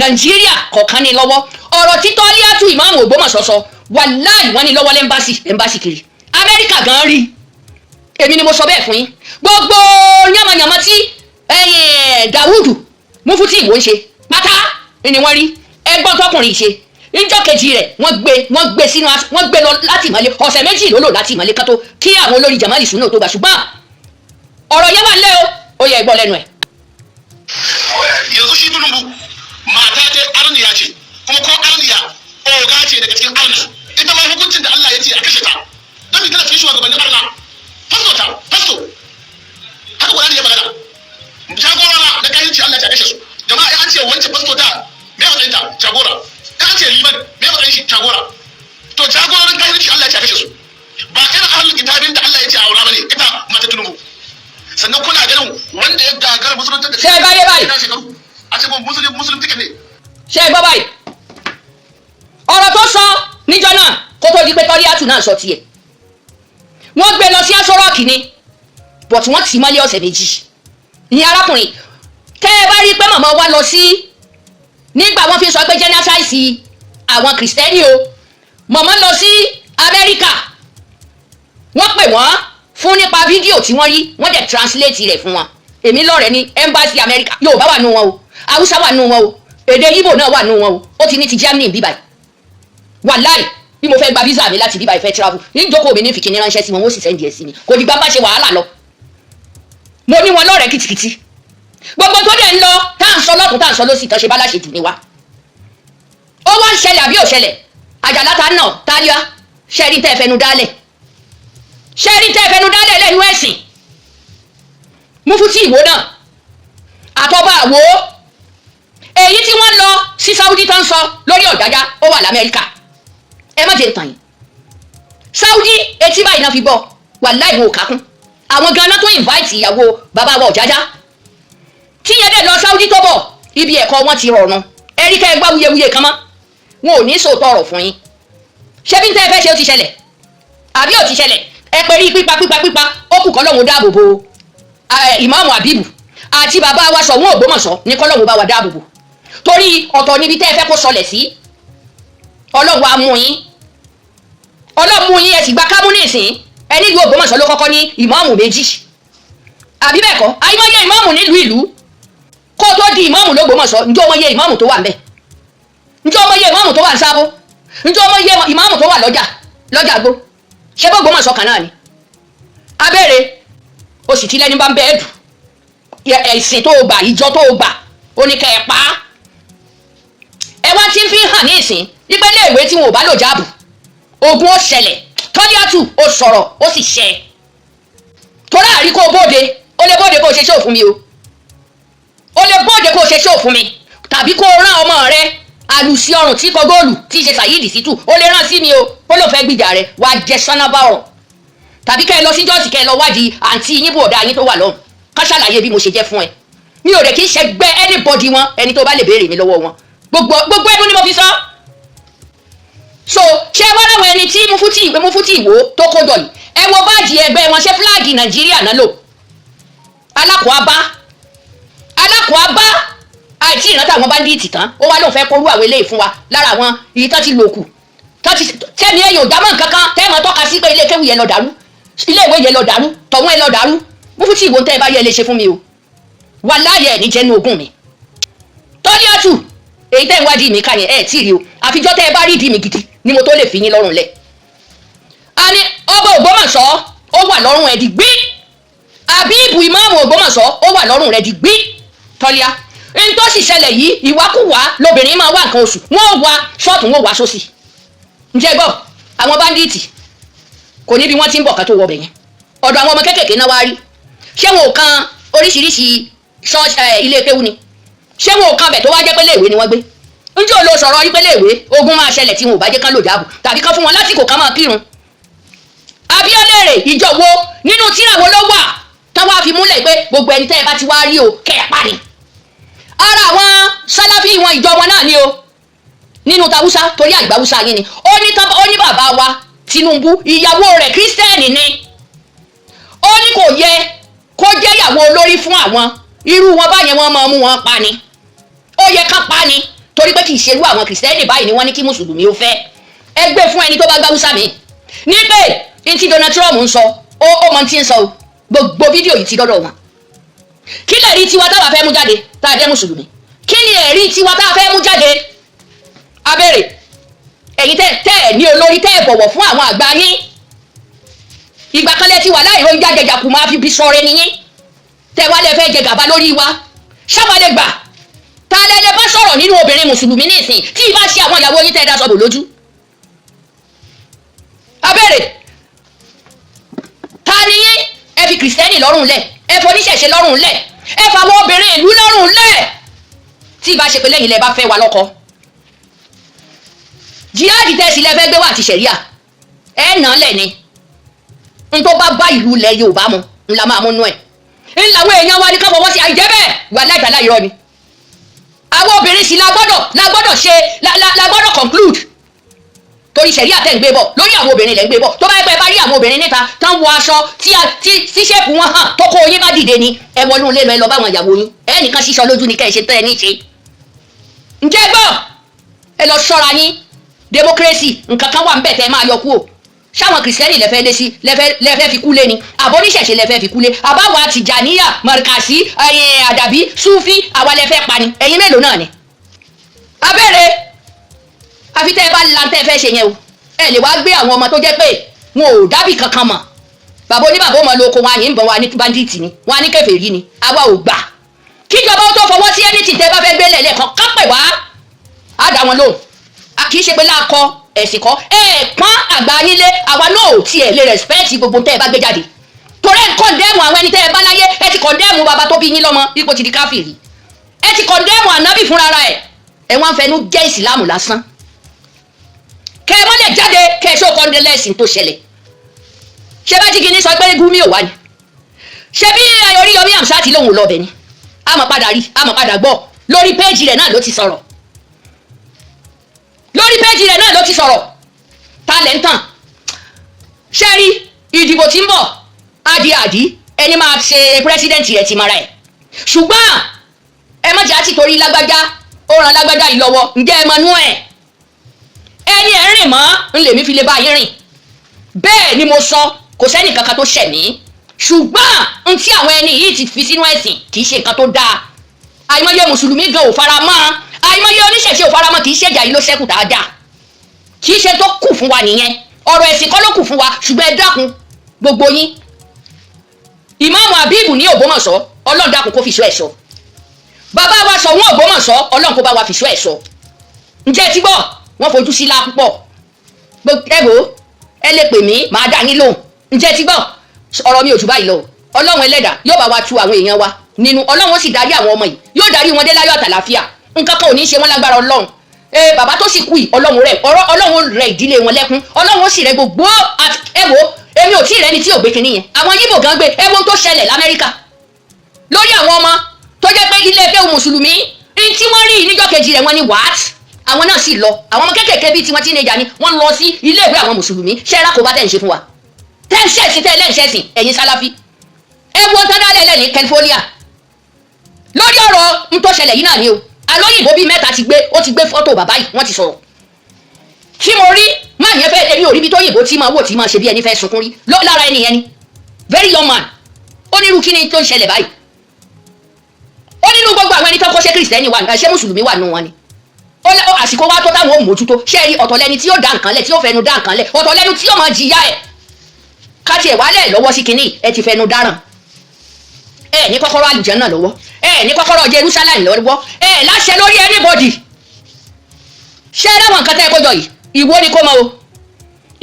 Nàìjíríà kọ̀ọ̀kan ní lọ́wọ́ ọ̀rọ̀ tí Tọ́líátù ìmáàmù Ògbómọ̀ṣọ́ sọ wàláì wọ́n ní lọ́wọ́ lẹ́mbásì kiri Amẹ́ríkà gan rí èmi ni mo sọ bẹ́ẹ̀ fún yín gbogbo yàmàyàmà tí Dàwúdù Mufti Ìwó ń ṣe pátá ni wọ́n rí ẹgbọ́n tọkùnrin ṣe níjọ́ kejì rẹ̀ wọ́n gbé lọ láti ìmọ̀lé ọ̀sẹ̀ méjì ló lò láti ìmọ̀lé kátó kí àwọn olórí Jamali Sùnà tó gbà ṣùgbọ́n ọ̀rọ̀ yẹn wà lé ó yẹ gbọ́ lẹ́nu ẹ̀. yanzu shi Tinubu mata ta arniya ce kuma ko arniya oga ce daga cikin arna ita ma hukuncin da Allah ya ce a kashe ta don mi tana cikin shugabannin arna fasto haka Qur'ani ya magana jagora na kayanci Allah ya kashe su jama'a ya ce wancan fasto ta me matsayin ta jagora ya ce liman me matsayin shi jagora to jagororin kayanci Allah ya kashe su ba irin ahlul kitabin da Allah ya ce a aura bane ita mata Tinubu sannan kuna ganin wanda ya gagara musulunta da ṣe é báyé báyìí a ce musulun ticket ne ṣe é gbọ́ báyìí ọ̀rọ̀ tó sọ níjọ́ náà kó tó di pé Tọ́líátù náà sọ tiẹ̀ wọ́n gbé lọ sí Aṣọ Rock ni but wọ́n tì í mọ́lé ọ̀sẹ̀ méjì ìyẹn arákùnrin tẹ́ ẹ bá rí pé màmá wa lọ sí nígbà wọ́n fi sọ pé genocide àwọn kìrìsìtẹ́nì o màmá lọ sí Amẹ́ríkà wọ́n pè wọ́n fún nípa fídíò tí wọ́n rí wọ́n dẹ̀ translate rẹ̀ fún wọn èmi lọ́rẹ̀ẹ́ ní embassy Amẹ́ríkà Yorùbá wà nù wọn o Haúsá wà nù wọn o èdè Ìgbò náà wà nù wọn o ó ti ní ti Germany bíbáyìí wàláì bí mo fẹ́ gba visa mi láti bíbáyìí fẹ́ travel níjókòó mi ní fìkíní ránṣẹ́ sí wọn wọ́n sì sẹ́ndì ẹ̀ sí mi kò dìgbà bá ṣe wàhálà lọ mo ní wọn lọ́rẹ̀ẹ́ kìtìkìtì gbogbo tó dẹ̀ ń lọ tá à ń sọ lọ́kùn tá à ń sọ lọ́sì tán ṣe bá láṣẹ jù ní wa ó wá ń ṣẹlẹ̀ àbí ò ṣẹlẹ̀ àjàlá ta náà tálíà ṣẹ́rí tẹ́ fẹnu dálẹ̀ lẹ́nu ẹ̀sìn Mufti Ìwó náà àtọ́bà àwo èyí tí wọ́n lọ sí Saudi tán sọ lórí Ọ̀jájá ó wà l'Amẹ́ríkà ẹ má jẹ́ tàn yín Saudi etí báyìí náà fi bọ̀ wàláì wọn ò kákún àwọn ganan tó invite ìyàwó bàbá wa Ọ̀jájá tí yẹn dẹ̀ lọ Saudi tó bọ̀ ibi ẹ̀kọ́ wọn ti rọrùn ẹ̀rí kẹ́ ẹ gbá wuyewuye kan mọ́ wọn ò ní sòótọ́ ọ̀rọ̀ fún yín ṣé bí n tẹ́ ẹ fẹ́ ṣe ó ti ṣẹlẹ̀ àbí ó ti ṣẹlẹ̀ ẹ pé rí pípa ó kù kọ́lọ́hún dáàbò bo ìmáàmù àbíbù àti bàbá wa Ṣọ̀ún Ògbómọ̀ṣọ́ ní kọ́lọ́hún bá wa dáàbò bo torí ọ̀tọ̀ níbi tẹ́ ẹ fẹ́ kó sọlẹ̀ sí ọlọ́run á mú yín ẹ sì gba kámú nísìn ẹ nílùú Ògbómọ̀ṣọ́ ló kọ́kọ́ ní ìmáàmù méjì àbí bẹ́ẹ̀ kọ́ àìmọye ìmáàmù nílùú ìlú kó tó di ìmáàmù l'Ógbómọ̀ṣọ́ ǹjẹ́ ọmọye ìmáàmù tó wà ńbẹ̀ ǹjẹ́ ọmọye ìmáàmù tó wà ń Sábó ǹjẹ́ ọmọye ìmáàmù tó wà lọ́jà gbó ṣé bó Ògbómọ̀ṣọ́ kan náà ni abẹ́rẹ́ o sì ti lẹ́ni bá ń bẹ́ẹ̀ dù ẹ̀sìn tó gbà ìjọ tó gbà ó ní kẹ́ ẹ pa á ẹ wá ti ń fi hàn ní ìsìn ìpele ìwé tí wọn ò bá lò jáàbù ogun ó ṣẹlẹ̀ Tọ́líàtù ó sọ̀rọ̀ ó sì ṣẹ torí àrí kó bóde ó lè bóde kó ṣe ṣó fún mi ó lè bóde kó ṣe ṣó fún mi tàbí kó rán ọmọ rẹ àlùsí ọrùn tí kọ góòlù tí í ṣe Saheed Shittu ó lè rán sí mi ó ló fẹ́ gbìjà rẹ wàá jẹ sánábà ọ̀rọ̀ tàbí kẹ́ ẹ lọ sí jọ́ọ̀sì kẹ́ ẹ lọ wádìí àǹtí yín bòdà yín tó wà lọ́hùn ká ṣàlàyé bí mo ṣe jẹ́ fún ẹ mi ò rẹ̀ kí n ṣe gbẹ́ anybody wọn ẹni tó bá lè béèrè mi lọ́wọ́ wọn gbogbo ẹnu ni mo fi sọ so ṣé wọ́n láwọn ẹni tí Mufti Ìwó tó kó dọ̀lì ẹ wo báàjì ẹgbẹ́ wọn ṣe fúláàgì Nàìjíríà náà lò alákòóbá àìtí ìrántí àwọn báńdíìtì tán ó wá lóun fẹ́ kórú àwọn eléyìí fún wa lára àwọn èyí tán ti lò kù tẹ́mi ẹ̀yìn ò dámọ̀ nǹkan kan tẹ́mọ̀ tọ́ka sí pé ilé kéwù yẹn lọ dàrú ilé ìwé yẹn lọ dàrú tọ̀hún ẹ lọ dàrú Mufti Ìwó tẹ́ ẹ bá yẹ lè ṣe fún mi o wà láàyè ẹ̀ ní jẹ́nu ogún mi Tọ́líàtù èyí tẹ́ ń wádìí mi ká yẹn ẹ̀ tí ì rí o àfijọ́ tẹ́ ẹ bá rí ìdí mi gidi ni mo tó lè fi yín lọ́rùn lẹ̀ a ní ọba Ògbómọ̀ṣọ́ ó wà lọ́rùn ẹ̀ dìgbí Àbíbù ìmáàmù Ògbómọ̀ṣọ́ ó wà lọ́rùn rẹ̀ dìgbí Tọ́líà n tó sì ṣẹlẹ̀ yìí ìwákùwà lobìnrin máa wá nǹkan oṣù wọ́n wá ṣọ́ọ̀tún wọ́n wá sósì ǹjẹ́ gbọ́ àwọn báńdíìtì kò ní bí wọ́n ti ń bọ̀ ká tó wọ bẹ̀yẹn ọ̀dọ̀ àwọn ọmọ kéékèèké náà wá rí ṣé wọn ò kan oríṣiríṣi ilé kéwú ni ṣé wọn ò kan bẹ̀ tó wá jẹ́ pé léèwé ni wọ́n gbé njẹ́ ò lo sọ̀rọ̀ yí pé léèwé ogun máa ṣẹlẹ̀ tí wọn ò bá jẹ́ kán lò jáàbù tàbí kán fún wọn lásìkò ká máa kírun Abíọ́lẹ̀ ìjọ wo nínú tírà wo ló wà táwọn àfi múlẹ̀ pé gbogbo ẹni tẹ́ ẹ bá ti wá rí o kẹ́ ẹ pa ni ara àwọn Sálàfí wọn ìjọ wọn náà ni o nínú tàwùsá torí àgbàwùsá yín ni ó ní bàbá wa Tinubu ìyàwó rẹ̀ Kírísítẹ́nì ni ó ní kò yẹ kó jẹ́ ìyàwó olórí fún àwọn irú wọn báyẹn wọ́n máa mú wọn pa ni ó yẹ ká pa ni torí pé kì í ṣerú àwọn Kìrìsìtẹ́nì báyìí ni wọ́n ní kí mùsùlùmí ó fẹ́ ẹ gbé fún ẹni tó bá gbáwùsá mi ní pé n tí Donald Trump ń sọ ó mọ tí ń sọ gbogbo fídíò yìí ti dọ́dọ̀ wọn kí lè rí tiwa táwa fẹ́ mú jáde tá a jẹ́ mùsùlùmí kí ni ẹ̀rí tiwa tá a fẹ́ mú jáde abẹ́rẹ́ ẹ̀yin tẹ́ ẹ̀ ní olórí tẹ́ ẹ̀ bọ̀wọ̀ fún àwọn àgbà yín ìgbà kan lẹ́ ti wà láì ròyìn jájẹjàkù máa fi bí sọ̀rọ̀ ẹni yín tẹ́ wá lẹ fẹ́ jẹ gàba lórí wa ṣáwa lè gbà ta lẹ bá sọ̀rọ̀ nínú obìnrin mùsùlùmí nísìn tí ì bá ṣe àwọn ìyàwó yín tẹ́ ẹ dá sọ̀bù lójú abẹ́rẹ́ ta ni yín ẹ fi Kìrìsìtẹ́nì lọ́rùn lẹ̀ ẹ fọ oníṣẹ̀ṣe lọ́rùn lẹ̀ ẹ fọ àwọn obìnrin ìlú lọ́rùn lẹ̀ tí ì bá ṣe pé lẹ́yìn lẹ bá fẹ́ wa lọ́kọ jihadi tẹ́sí lẹ fẹ́ gbé wà àti ṣẹ̀ríà ẹ nà án lẹ̀ ni n tó bá bá ìlú ilẹ̀ Yorùbá mu ńlá máa múnú ẹ̀ ńlá àwọn èèyàn wa ní ká fọwọ́ sí àìjẹ́ bẹ́ẹ̀ wà láìka láìrọ́ ni àwọn obìnrin sì la gbọ́dọ̀ ṣe la gbọ́dọ̀ conclude torí ṣẹ̀ríà tẹ̀ ń gbé bọ̀ lórí àwọn obìnrin lẹ̀ ń gbé bọ̀ tó bá yẹ pé bá rí àwọn obìnrin níta tán wọ aṣọ tí ṣẹ́ẹ̀pù wọn hàn tó kó yín bá dìde ni ẹ wọnú ilé lọ bá àwọn ìyàwó yín ẹ nìkan ṣíṣọ lójú ni kẹ́ ẹ ṣe tẹ́ ẹ ní ṣe ǹjẹ́ gbọ́ ẹ lọ ṣọ́ra yín democracy nǹkan kan wà ń bẹ̀ tẹ́ ẹ máa yọ kú o ṣáwọn Kìrìsìtẹ́nì lẹ́fẹ́ lé sí lẹ́fẹ́ fi kú lé ni àbóníṣẹ̀ṣe lẹ́fẹ́ fi kú lé àbáwá Tìjàníyà Mọ̀rìkàsí Àdàbí Súfí àwa lẹ́fẹ́ pa ni ẹ̀yin mélòó náà ni abẹ́rẹ́ àfi tẹ́ ẹ bá la tẹ́ ẹ fẹ́ ṣe yẹn o ẹ lè wá gbé àwọn ọmọ tó jẹ́ pé wọn ò dábì kankan mọ̀ bàbá oníbàbá ọmọ lóko wọn àyè ń bọ̀ wọn ní bandits ni wọn ní kèfèrí ni àwa ò gbà kíjọba ó tó fọwọ́ sí anything tẹ́ ẹ bá fẹ́ gbé lẹ̀lẹ́ kan kápẹ̀ wá á dá wọn lóhùn kì í ṣe pé láàkọ ẹ̀sìn kọ́ pọ́n àgbà yín lé àwa náà ò tiẹ̀ lè respect gbogbo tẹ́ ẹ bá gbé jáde torí ẹ̀ ń kọ̀ndẹ́mù àwọn ẹni tẹ́ ẹ bá láyé ẹ ti kọ̀ndẹ́mù bàbá tó bí yín lọ́mọ ipò ti di káfíìrì ẹ ti kọ̀ndẹ́mù ànábì fúnra ẹ̀ ẹ wọ́n fẹnu jẹ́ ìsìlámù lásán kẹ́ ẹ mọ́lẹ̀ jáde kẹ́ ẹ ṣó kọ́ndẹ́lẹ́sìn tó ṣẹlẹ̀ ṣé bá jígi ní sọ pé Gumi ò wá ni ṣé bí Oríyọmí Hamzat lòun lọ bẹ̀ ni àmọ́ padà rí àmọ́ padà gbọ́ lórí péèjì rẹ̀ náà ló ti sọ̀rọ̀ lórí orí péjì rẹ̀ náà ló ti sọ̀rọ̀ talentan ṣẹ́rí ìdìbò tí ń bọ̀ adìadì ẹni máa ṣe pírẹ́sídẹ̀ǹtì rẹ̀ ti mara ẹ̀ ṣùgbọ́n ẹ má jà ti torí lágbájá ó ràn lágbájá yìí lọ́wọ́ ǹjẹ́ ẹ mọ nú ẹ̀ ẹni ẹ̀ rìn mọ́ ń lèmi fi lè bá yín rìn bẹ́ẹ̀ ni mo sọ kò sẹ́ni kankan tó ṣẹ̀ mí ṣùgbọ́n n tí àwọn ẹni yìí ti fi sínú ẹ̀sìn kì í ṣe nǹkan tó dáa àìmọye mùsùlùmí gan ò fara mọ́ àìmọye oníṣẹ̀ṣe ò fara mọ́ kì í ṣe ìjà yìí ló ṣẹ́kù dáadáa kì í ṣe tó kù fún wa nìyẹn ọ̀rọ̀ ẹ̀sìn kọ́ ló kù fún wa ṣùgbọ́n ẹ dákun gbogbo yín ìmáàmù Àbíbù ní Ògbómọ̀ṣọ́ Ọlọ́run dákun kó fi ṣọ́ ẹ̀ ṣọ́ bàbá wa sọ wọn Ògbómọ̀ṣọ́ Ọlọ́run kó bá wa fi ṣọ́ ẹ̀ ṣọ́ ǹjẹ́ ti gbọ́ wọ́n fojú sí la púpọ̀ ẹ wò ẹ lè pè mí màá dá yín lóhùn ǹjẹ́ ti gbọ́ ọ̀rọ̀ mi ò jù báyìí lọ Ọlọ́run ẹlẹ́dà yóò bá wa tu àwọn èèyàn wa nínú Ọlọ́run ó sì darí àwọn ọmọ yìí yóò darí wọn dé láyọ̀ àtàlàfíà nǹkan kan ò ní í ṣe wọn lágbára Ọlọ́run bàbá tó sì kú yìí Ọlọ́run rẹ̀ ìdílé wọn lẹ́kún Ọlọ́run ó sì rẹ̀ gbogbo ẹ wò èmi ò tí ì rẹ́ni tí ò gbé kinní yẹn àwọn yíbò gan gbé ẹ wo tó ṣẹlẹ̀ l'Amẹ́ríkà lórí àwọn ọmọ tó jẹ́ pé ilé ẹgbẹ́ mùsùlùmí ní tí wọ́n rí níjọ́ kejì rẹ̀ wọ́n ní what àwọn náà sì lọ àwọn ọmọ kékèké bíi tiwọn teenager ni wọ́n lọ sí ilé ìwé àwọn mùsùlùmí ṣẹ́ra kò bá tẹ̀ ń ṣe fún wa tẹ́ ń ṣẹ̀sìn tẹ́ ẹ lẹ́ǹṣẹ̀sìn ẹ̀yin sáláfí ẹ wo tán dálẹ̀ lẹ́ni California lórí ọ̀rọ̀ ń tó ṣẹlẹ̀ yìí náà ni o alóyìnbó bíi mẹ́ta ó ti gbé fọ́tò bàbá yìí wọ́n ti sọ̀rọ̀ tí mo rí má yẹn fẹ́ èmi ò rí bí tó yìnbó tí máa wò tí máa ṣe bí ẹni fẹ́ sunkún rí lára ẹni yẹn ni very young man ó nírú kí ni tó ń ṣẹlẹ̀ báyìí ó nínú gbogbo àwọn ẹni tó kọ́ ṣé kìrìsìtẹ́nì wà ṣé mùsùlùmí wà nù wọn ni àsìkò wa tó táwọn ò mójútó ṣé ẹ rí ọ̀tọ̀ lẹni tí yóò dá nǹkan lẹ̀ tí yóò fẹnu dá nǹkan lẹ̀ ọ̀tọ̀ lẹnu tí yóò máa jìyà ẹ̀ káti ẹ̀ wálẹ̀ lọ́wọ́ sí kinní ẹ ti fẹnu dáràn ẹ ní kọ́kọ́rọ́ àlùjánnà lọ́wọ́ ẹ ní kọ́kọ́rọ́ Jerusalem lọ́wọ́ ẹ láṣẹ lórí anybody ṣé ẹ dáwọn nǹkan tẹ́ ẹ kó jọ yìí ìwọ ni kó mọ o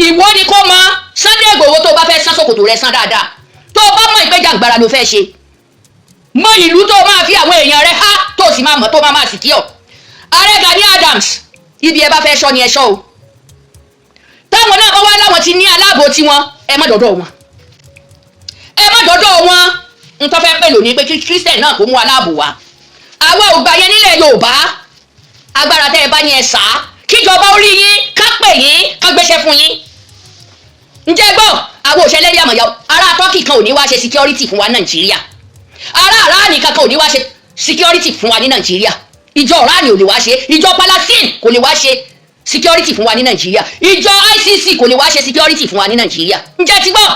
ìwọ ni kó mọ Sunday Igboho tó bá fẹ́ sán ṣòkòtò rẹ̀ sán dáadáa tó bá mọ ìgbẹ́jàngbara ló fẹ́ ṣe mọ ìlú tó máa fi àwọn èèyàn rẹ̀ há tó sì máa mọ̀ tó máa sì kí ọ Ààrẹ Gani Adams ibi ẹ bá fẹ́ ṣọ́ ni ẹ ṣọ́ o táwọn náà wọ́n wá láwọn ti ní aláàbò tiwọn ẹ má dọ́dọ̀ wọn n tó fẹ́ pè lónìí pé Christian náà kò mú aláàbò wá àwa ò gbà yẹn nílẹ̀ Yorùbá agbára tẹ́ ẹ bá yẹn sá kíjọba orí yín ká pè yín ká gbéṣẹ́ fún yín ǹjẹ́ gbọ́ àwọn òṣèlè rí àmọ̀yá ará Turkey kan ò ní wá ṣe security fún wa Nàìjíríà ará Iran kankan ò ní wá ṣe security fún wa ní Nàìjíríà ìjọ Iran ò lè wá ṣe ìjọ Palestine kò lè wá ṣe security fún wa ní Nàìjíríà ìjọ ICC kò lè wá ṣe security fún wa ní Nàìjíríà ǹjẹ́ ti gbọ́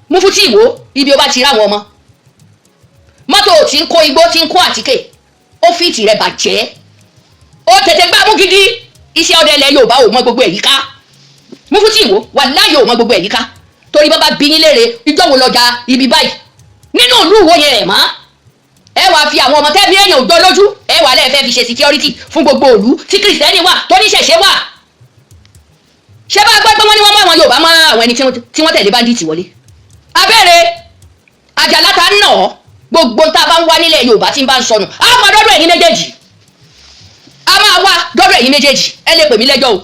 Mufti Ìwó ibi ó bá ti ráwọn ọmọ mọ́tò tí ń kó igbó tí ń kó àtíkè ó fìtì rẹ̀ bàjẹ́ ó tètè gbámú gidi iṣẹ́ ọdẹ ilẹ̀ Yorùbá ò mọ gbogbo èyí ká Mufti Ìwó wàláhì ò mọ gbogbo èyí ká torí bá bí yín léèrè ìjọ wo lọ́jà ibi báyìí nínú ìlú Ìwó yẹn ẹ̀ mọ́ ẹ wàá fi àwọn ọmọ tẹ́bí èèyàn ò gbọ́ lójú ẹ wàá lẹ́ẹ̀ fẹ́ fi ṣe security fún gbogbo ìlú tí kìrìsìtẹ́nì wà tó ní ṣẹ̀ṣẹ̀ wà ṣé bá gbọ́ pé wọ́n ní wọ́n mọ àwọn Yorùbá mọ àwọn ẹni tí wọ́n tẹ̀lé báńdíìtì wọlé abẹ́rẹ́ àjàlá ta ń nà ọ́ gbogbo tá a bá ń wá nílẹ̀ Yorùbá tí ń bá ń sọnù á máa dọ́dọ̀ ẹ̀yin méjèèjì á máa wá dọ́dọ̀ ẹ̀yin méjèèjì ẹ lè pè mí lẹ́jọ́ o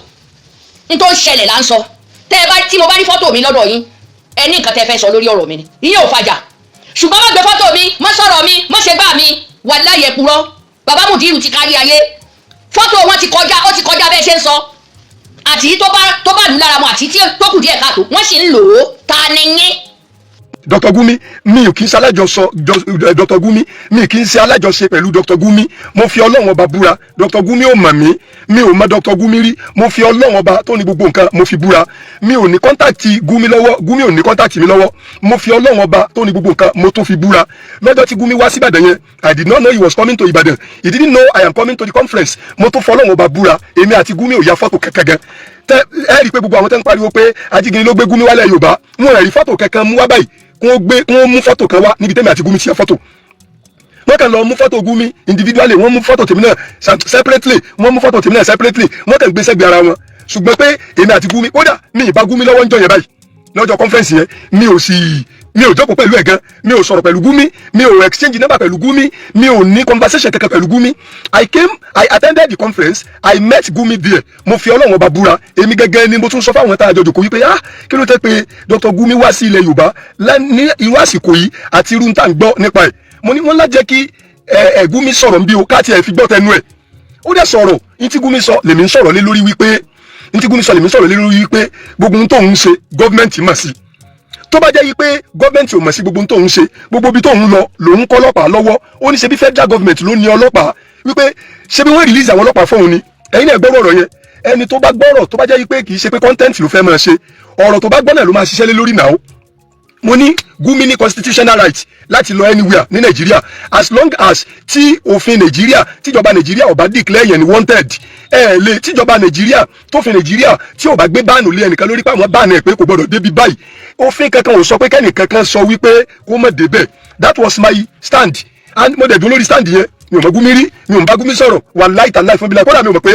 n tó ń ṣẹlẹ̀ là ń sọ tí mo bá rí fọ́tò mi lọ́dọ̀ yín ẹ ní nǹkan tẹ́ fẹ́ sọ lórí ọ̀rọ̀ mi ni ìyẹn ò fàjà ṣùgbọ́n má gbé fọ́tò mi má sọ̀rọ̀ mi má ṣe gbà mí wàláhì ẹ purọ́ bàbá Mùdírù ti kárí ayé fọ́tò wọn ti kọjá bẹ́ẹ̀ ṣe ń sọ àti tó bá lù lára wọn àti tó kù díẹ̀ káàtó wọ́n sì ń lò ó ta ni yín. Dr. Gumi mi ò kì í ṣe alájọsọ Dr. Gumi mi kì í ṣe alájọṣe pẹ̀lú Dr. Gumi mo fi Ọlọ́run ọba búra Dr. Gumi ò mọ̀ mí mi ò mọ̀ Dr. Gumi rí mo fi Ọlọ́run ọba tó ní gbogbo nǹkan mo fi búra mi ò ní kọ́ńtàkì Gumi lọ́wọ́ Gumi ò ní kọ́ńtàkì mi lọ́wọ́ mo fi Ọlọ́run ọba tó ní gbogbo nǹkan mo tó fi búra lọ́jọ́ tí Gumi wá sí Ìbàdàn yẹn I did not know he was coming to Ìbàdàn he didn't know I am coming to the conference mo tó fọ Ọlọ́run ọba búra èmi àti Gumi ò ya fọ́tò kankan gan ẹ rí i pé gbogbo àwọn tẹ́ ń pariwo pé Ajígini ló gbé Gumi wálẹ̀ Yorùbá wọn ò rí fọ́tò kankan mú wá báyìí wọ́n mú fọ́tò kan wá níbi tẹ́mi àti Gumi ti ya fọ́tò wọ́n kàn lọ mú fọ́tò Gumi individually wọ́n mú fọ́tò tèmi náà separately wọ́n mú fọ́tò tèmi náà separately wọ́n kàn gbé sẹ́gbẹ̀ẹ́ ara wọn ṣùgbọ́n pé èmi àti Gumi kódà mi ì bá Gumi lọ́wọ́ ń jọ yẹn báyìí lọ́jọ́ conference yẹn mi ò jókòó pẹ̀lú ẹ̀ gan mi ò sọ̀rọ̀ pẹ̀lú Gumi mi ò exchange number pẹ̀lú Gumi mi ò ní conversation kankan pẹ̀lú Gumi I attended the conference I met Gumi there mo fi Ọlọ́run ọba búra èmi gẹ́gẹ́ ni mo tún sọ fáwọn tá a jọ jókòó wípé kí ló tẹ́ pé Dr. Gumi wá sí ilẹ̀ Yorùbá ní irú àsìkò yìí àti irú tá à ń gbọ́ nípa ẹ̀ mo ní wọ́n lájẹ́ kí Gumi sọ̀rọ̀ bí o káàtì ẹ̀ fi gbọ́ tẹnu ẹ̀ ó dẹ̀ sọ̀rọ̀ ntí Gumi sọ lèmi ń sọ̀rọ̀ lé lórí wípé ntí Gumi sọ lèmi ń sọ̀rọ̀ lé lórí wípé gbogbo ohun tóun ń ṣe gọ́ọ̀mẹ̀ntì mọ̀ sí tó bá jẹ́ wípé gọ́ọ̀mẹ̀ntì ò mọ̀ sí gbogbo ohun tóun ń ṣe gbogbo ibi tóun lọ lòun kọ́ ọlọ́pàá lọ́wọ́ ó ní ṣe bí federal government ló ní ọlọ́pàá wípé ṣe bí wọ́n release àwọn ọlọ́pàá fóun ni ẹ̀yin náà gbọ́rọ̀ ọ̀rọ̀ yẹn ẹni tó bá gbọ́rọ̀ tó bá jẹ́ wípé kì í ṣe pé content ló fẹ́ máa ṣe ọ̀rọ̀ tó bá gbọ́ náà ló máa ṣiṣẹ́ lé lórí náà mo ní Gumi ní constitutional right láti lọ anywhere ní Nàìjíríà as long as tí òfin Nàìjíríà tíjọba Nàìjíríà ò bá declare yẹn ní wanted lè tíjọba Nàìjíríà tófin Nàìjíríà tí ò bá gbé báànù lé ẹnìkan lórí pé àwọn báànù ẹ̀ pé kò gbọdọ̀ débi báyìí òfin kankan ò sọ pé kẹ́nìkankan sọ wípé kó má débẹ̀ that was my stand and mo dẹ̀ dúró lórí stand yẹn mi ò mọ Gumi rí mi ò bá Gumi sọ̀rọ̀ wallahi tallahi fún mi la kódà mi ò mọ̀ pé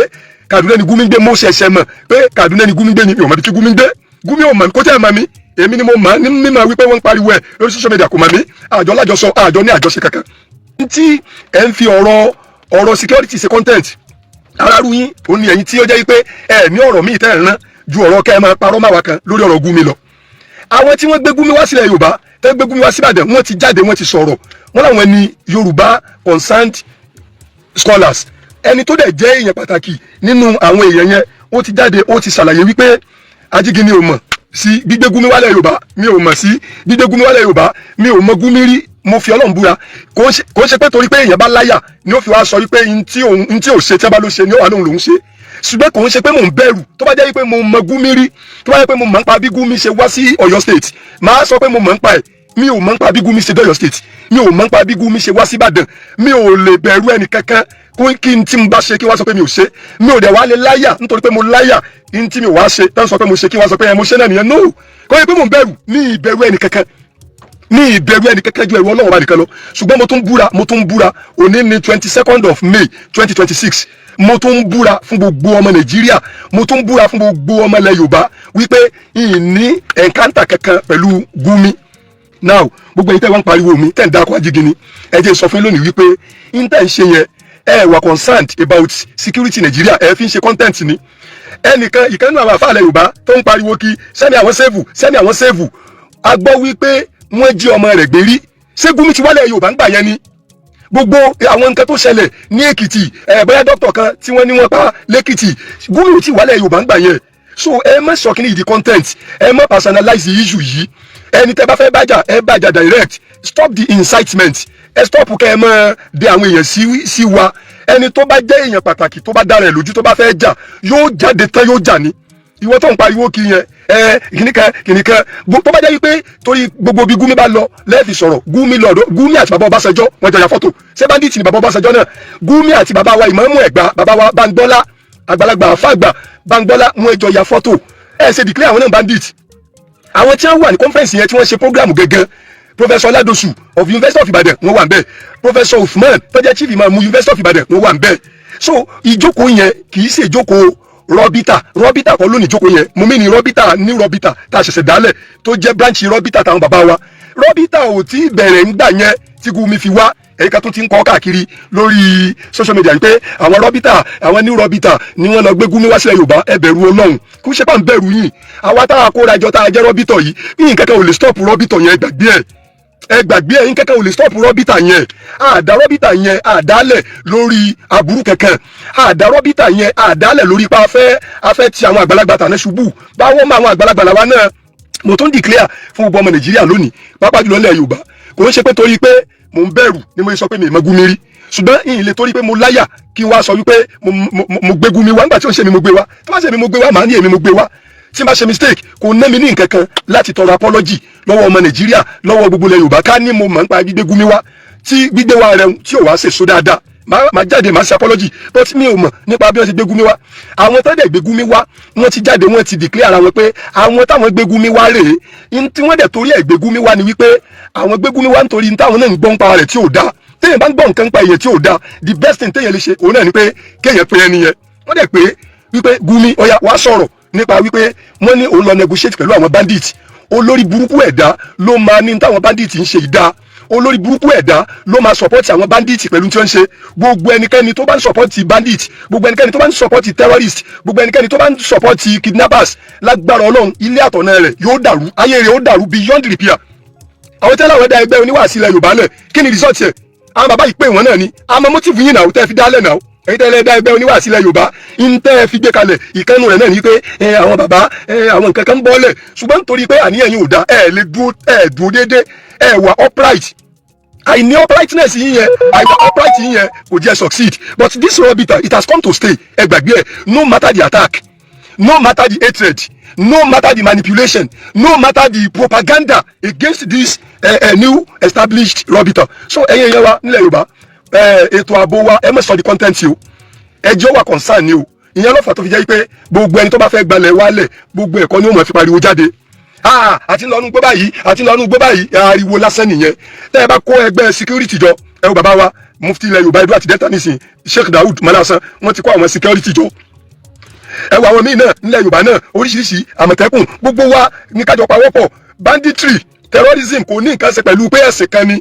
Kaduna ni Gumi gbé mo ṣẹ̀ṣẹ̀ mọ̀ pé Kaduna ni Gumi gbé ni mi ò mọ̀ bí kí Gumi gbé Gumi ò mọ̀ kó tẹ́ ẹ̀ mọ̀ mi èmi ni mo mọ̀ ní mímọ̀ wípé wọ́n ń pariwo ẹ̀ lórí social media kò mọ̀ mí àjọ lájọsọ àjọ ní àjọṣe kankan. tí ẹ ń fi ọ̀rọ̀ security ṣe content aráàlú yín òun ni ẹ̀yin tí ó jẹ́ wípé ẹ ní ọ̀rọ̀ míì tẹ́ ẹ̀ rán ju ọ̀rọ̀ kẹ́ ẹ máa parọ́ máa wá kan lórí ọ̀rọ̀ Gumi lọ. àwọn tí wọ́n gbé Gumi wá sílẹ̀ Yorùbá tẹ́ gbé Gumi wá síbàdàn wọ́n ti jáde wọ́n ti sọ̀rọ̀ wọ́n làwọn ni Yorùbá concerned scholars ẹni tó dẹ̀ jẹ́ èèyàn pàtàkì nínú àwọn èèyàn yẹn ó ti jáde ó ti ṣàlàyé wípé Ajígini ò mọ̀ sí gbígbé Gumi wálẹ̀ Yorùbá mi ò mọ̀ sí gbígbé Gumi wálẹ̀ Yorùbá mi ò mọ̀ Gumi rí mo fi Ọlọ́run búra kò ń ṣe pé torí pé èèyàn bá láyà ni ó fi wá sọ wípé ntí ò ṣe tí a bá ló ṣe ni ó wà lóhun lòún ṣe ṣùgbọ́n kò ń ṣe pé mò ń bẹ̀rù tó bá jẹ́ wípé mo mọ̀ Gumi rí tó bá jẹ́ pé mo mọ̀ ń pa bí Gumi ṣe wá sí Ọ̀yọ́ state màá sọ pé mo mọ̀ ń pa ẹ̀ mi ò mọ̀ ń pa bí Gumi ṣe dé Ọ̀yọ́ state mi ò mọ̀ ń pa bí Gumi ṣe wá sí Ìbàdàn mi ò lè bẹ̀rù ẹnì kankan kí n tí mo bá ṣe kí wọ́n sọ pé mi ò ṣe mi ò dẹ̀ wá lè láyà nítorí pé mo láyà n tí mi ò wá ṣe tán sọ pé mo ṣe kí wọ́n sọ pé mo ṣe náà nìyẹn no kò yẹ pé mo ń bẹ̀rù ní ìbẹ̀rù ẹnì kankan ju ẹ̀rù Ọlọ́run bá nìkan lọ ṣùgbọ́n mo tún búra òní ní 22nd of May 2026 mo tún búra fún gbogbo ọmọ Nàìjíríà mo tún búra fún gbogbo ọmọ ilẹ̀ Yorùbá wípé ìní ẹ̀ńkántà kankan pẹ̀lú Gumi now gbogbo ẹ̀yin tẹ́ wọ́n ń pariwo mi tẹ́ ń dákọ̀ Ajígini ẹ jẹ́ sọ fún lónìí wípé ìntẹ́ ń ṣe yẹn ẹ wà concerned about security Nigeria ẹ fi ń ṣe content ni ẹnìkan ìkànnì àwọn àfàlẹ Yorùbá tó ń pariwo kí sẹ́ni àwọn sẹ́ẹ̀fù a gbọ́ wípé wọ́n jí ọmọ rẹ̀ gbé rí ṣé Gumi ti wálẹ̀ Yorùbá ń gbà yẹn ni gbogbo àwọn nǹkan tó ṣẹlẹ̀ ní Èkìtì bóyá dókítà kan tí wọ́n ní wọ́n pa lẹ́kìtì Gumi ò tí wálẹ̀ Yorùbá ń gbà yẹn so ẹ má sọ kí ni ìdí content ẹ má personalize issue yìí ẹni tẹ́ bá fẹ́ bájà ẹ bájà direct stop the incitement ẹ stop kẹ́ ẹ mọ́ de àwọn èèyàn sí wa ẹni tó bá jẹ́ èèyàn pàtàkì tó bá dára ẹ̀ lójú tó bá fẹ́ jà yóò jáde tán yóò jà ní ìwọ tó ń pariwo kí yẹn kìnìkan tó bá jẹ́ wípé torí gbogbo bí Gumi bá lọ lẹ́ẹ̀fì sọ̀rọ̀ Gumi àti bàbá Ọbásanjọ́ wọ́n jọ ya fọ́tò ṣé bandit ni bàbá Ọbásanjọ́ náà Gumi àti bàbá wa Ìmáàmù Ẹ̀gbá bàbá wa Báńgbọ́lá àgbàlagbà àfàgbà Báńgbọ́lá wọ́n jọ ya fọ́tò ẹ̀ ṣe declare àwọn náà bandit àwọn tí wọ́n wà ní conference yẹn tí wọ́n ṣe program gẹ́gẹ́ Professor Ladosu of University of Ibadan wọ́n wà ń bẹ̀ Professor Uthman tó jẹ́ chief imam University of Ibadan wọ́n wà ń bẹ̀ so ìjókòó yẹn kì í ṣe ìjókòó rọ́bítà kọ́ lónìí ìjókòó yẹn mo mí ní rọ́bítà tá a ṣẹ̀ṣẹ̀ dálẹ̀ tó jẹ́ branch rọ́bítà táwọn bàbá wa rọ́bítà ò tí bẹ̀rẹ̀ ń gbà yẹn tí Gumi fi wá ẹ̀ka tó ti ń kọ́ káàkiri lórí social media pé àwọn rọ́bítà àwọn ní rọ́bítà ni wọ́n lọ gbé Gumi wá sílẹ̀ Yorùbá ẹ bẹ̀rù Ọlọ́run kó ṣe pà ń bẹ̀rù yìí àwa táwa kórajọ tá a jẹ́ rọ́bítọ̀ yìí yìí kẹ́kẹ́ ò lè stop rọ́bítọ̀ yẹn gbàgbé ẹ̀ yín kẹ́kẹ́ ò lè stop rọ́bítà yẹn àdá rọ́bítà yẹn àdálẹ̀ lórí aburú kankan àdá rọ́bítà yẹn àdálẹ̀ lórí pa afẹ́ ti àwọn àgbàlagbà tàná ṣubú báwo máa àwọn àgbàlagbà làwa náà mo tún declare fún gbogbo ọmọ Nàìjíríà lónìí pàápàá jùlọ ilẹ̀ Yorùbá kò ń ṣe pé torí pé mo ń bẹ̀rù ni mo sọ pé mi ì mọ Gumi rí ṣùgbọ́n ìyìn lè torí pé mo láyà kí n wá sọ wípé mo gbé Gumi wá nígbà tí ó ṣe mi mo gbé wá tó bá ṣe mi mo gbé wá màá ní èmi mo gbé wá tí n bá ṣe mistake kò ná mi ní nǹkan kan láti tọrọ apology lọ́wọ́ ọmọ Nàìjíríà lọ́wọ́ gbogbo ilẹ̀ Yorùbá ká ní mo mọ̀ nípa gbígbé Gumi wá tí gbígbé wa rẹ̀ tí ò wá ṣe so dáadáa máa jáde máa ṣe apology but mi ò mọ̀ nípa bí wọ́n ṣe gbé Gumi wá àwọn tó dẹ̀ gbé Gumi wá wọ́n ti jáde wọ́n ti declare ara wọn pé àwọn táwọn gbé Gumi wá rèé tí wọ́n dẹ̀ torí ẹ̀ gbé Gumi wá ni wípé àwọn gbé Gumi wá nítorí táwọn náà ń gbọ́n pa rẹ̀ tí ò dáa téèyàn bá ń gbọ́ nǹkan pa èèyàn tí ò dáa the best thing téèyàn lè ṣe òun náà ni pé kéèyàn pe ẹni yẹn wọ́n dẹ̀ pé wípé Gumi ọya wá sọ̀rọ̀ nípa wípé wọ́n ní òun lọ negotiate pẹ̀lú àwọn bandit olórí burúkú ẹ̀dá ló máa ní táwọn bandit ń ṣe ìdá olórí burúkú ẹ̀dá ló máa support àwọn bandit pẹ̀lú tí wọ́n ń ṣe gbogbo ẹnikẹ́ni tó bá ń support bandit gbogbo ẹnikẹ́ni tó bá ń support terrorist gbogbo ẹnikẹ́ni tó bá ń support kidnappers lágbára Ọlọ́run ilé àtọ̀nà rẹ̀ yóò dàrú ayé rẹ̀ yóò dàrú beyond repair àwọn tẹ́lẹ̀ àwọn ẹ̀dá ẹgbẹ́ oníwàásí ilẹ̀ Yorùbá lẹ̀ kí ni result yẹ àwọn bàbá yìí pé wọ́n náà ni àmọ́ motive yín náà tẹ́ fi dálẹ̀ náà èyí tẹ́lẹ̀ dá ẹgbẹ́ oníwàásí ilẹ̀ Yorùbá ń tẹ́ fi gbé kalẹ̀ ìkànnù rẹ̀ náà ní pé àwọn bàbá àwọn nǹkan kan ń bọ́lẹ̀ ṣùgbọ́n nítorí pé àníyàn yìí ò dá lè dúró déédéé wà upright àìní uprightness yìí yẹn upright yìí yẹn kò jẹ́ succeed but this Robita it has come to stay ẹ gbàgbé ẹ no matter the attack no matter the hatred no matter the manipulation no matter the propaganda against this new established Robita so ẹ̀yin yẹn wa nílẹ̀ Yorùbá ètò ààbò wa ẹ má sọ di content yìí o ẹjọ́ wa concern ni o ìyẹn ló fà tó fi jẹ́ pé gbogbo ẹni tó bá fẹ́ gbalẹ̀ wálẹ̀ gbogbo ẹ̀kọ́ ni ó mọ̀ fi pariwo jáde àti lọ́nu gbọ́ báyìí àti lọ́nu gbọ́ báyìí ariwo lásán nìyẹn tẹ́ ẹ bá kó ẹgbẹ́ security jọ ẹ wo bàbá wa mufti ilẹ̀ Yorùbá Ìdó àti Delta nísìn Sheikh Daud Malasan wọ́n ti kó àwọn security jọ ẹ wo àwọn míì náà nílẹ̀ Yorùbá náà oríṣiríṣi àmọ̀tẹ́kùn gbogbo wa ní kájọ pawọ́pọ̀ banditry terrorism kò ní nǹkan ṣe pẹ̀lú pé ẹ̀sìn kan ni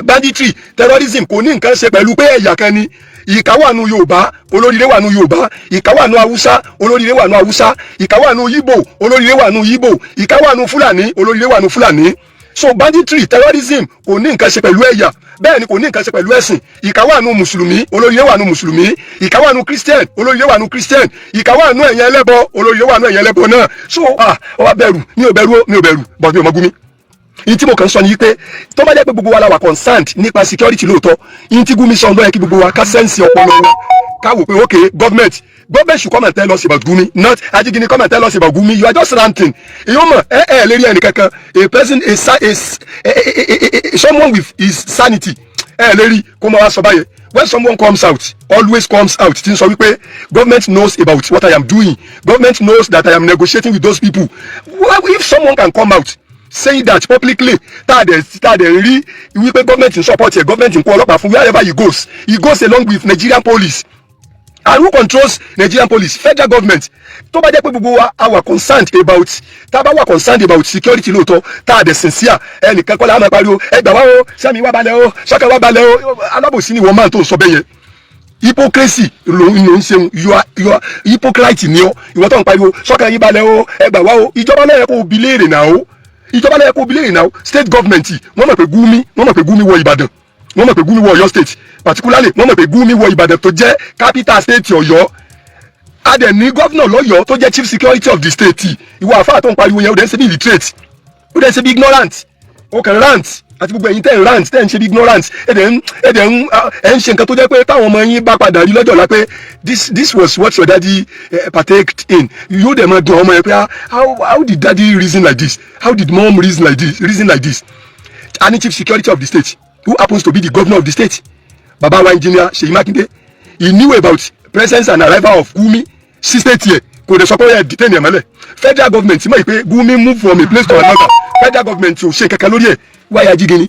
banditry terrorism kò ní nǹkan ṣe pẹ̀lú pé ẹ̀yà kan ni ìkáwánu Yorùbá olóríire wà nù Yorùbá ìkáwánu Haúsá olóríire wà nù Haúsá ìkáwánu Yíbò olóríire wà nù Yíbò ìkáwánu Fúlàní olóríire wà nù Fúlàní so banditry terrorism kò ní nǹkan ṣe pẹ̀lú ẹ̀yà bẹ́ẹ̀ ni kò ní nǹkan ṣe pẹ̀lú ẹ̀sìn ìkáwánu mùsùlùmí olóríire wà nù mùsùlùmí ìkáwánu Christian olóríire wà nù Christian ìkáwánu ẹ̀yàn ẹlẹ́bọ olóríire wà nù ẹ̀yàn ẹlẹ́bọ náà so ọwọ́ bẹ̀rù mi ò bẹ̀rù but mi ò mọ Gumi yìí tí mo kàn sọ ni pé tó bá jẹ́ pé gbogbo wa la wà concerned nípa security lóòótọ́ yìí tí Gumi sọ ń lọ́yẹ kí gbogbo wa ká sẹ́ǹsì ọpọlọ wa ká wò pé okay government should come and tell us about Gumi not Ajigini come and tell us about Gumi you are just ranting èyàn mọ̀ lérí ẹnì kankan a person someone with his sanity lérí kó máa wá sọ báyẹn when someone comes out always comes out tí n sọ wípé government knows about what I am doing government knows that I am negotiating with those people if someone can come out saying that publicly tá a dẹ̀ rí wípé government in support yẹ government in kó ọlọ́pàá fún wherever he goes along with Nigerian police and who controls Nigerian police federal government tó bá jẹ́ pé gbogbo wa are concerned about tá a bá wà concerned about security lóòótọ́ tá a dẹ̀ sincere ẹnìkan kọ́ la máa pariwo ẹgbà wá o sẹ́mi wá balẹ̀ o sọ́kẹ́ wá balẹ̀ o alábòsí ni wọ́n máa tó sọ bẹ́ẹ̀ yẹn hypocrisy ló ń ṣeun you are hypocrite ni ọ ìwọ́n tó ń pariwo sọ́kẹ́ yín balẹ̀ o ẹgbà wá o ìjọba náà yẹ kó bi léèrè náà o ìjọba náà yẹ kó bi léèrè náà o state government wọ́n mọ̀ pé Gumi wọ Ìbàdàn wọ́n mọ̀ pé Gumi wọ Ọ̀yọ́ state particularly wọ́n mọ̀ pé Gumi wọ Ìbàdàn tó jẹ́ capital state Ọ̀yọ́ adẹ̀ ní governor lọ́yọ́ tó jẹ́ chief security of the state ìwọ àfáà tó ń pariwo yẹn ó dẹ̀ ń ṣe bí illiterate ó dẹ̀ ń ṣe bí ignorant ó kàn rant àti gbogbo ẹ̀yin tẹ́ ń rant tẹ́ ń ṣe bí ignorant ẹ̀ ń ṣe nǹkan tó jẹ́ pé táwọn ọmọ yín bá padà rí lọ́jọ́ la pé this was what your daddy partaked in yóò dẹ̀ máa dùn ọmọ yẹn pé how did daddy reason like this how did mom reason like this and chief security of the state who happens to be the governor of the state baba wa engineer Seyi Makinde he knew about presence and arrival of Gumi sí state yẹ kò dẹ̀ sọ pé ó yẹ detain ẹ̀ mọ́lẹ̀ federal government mọ̀ pé Gumi move from a place to another federal government ò ṣe kankan lórí ẹ̀ why Ajigini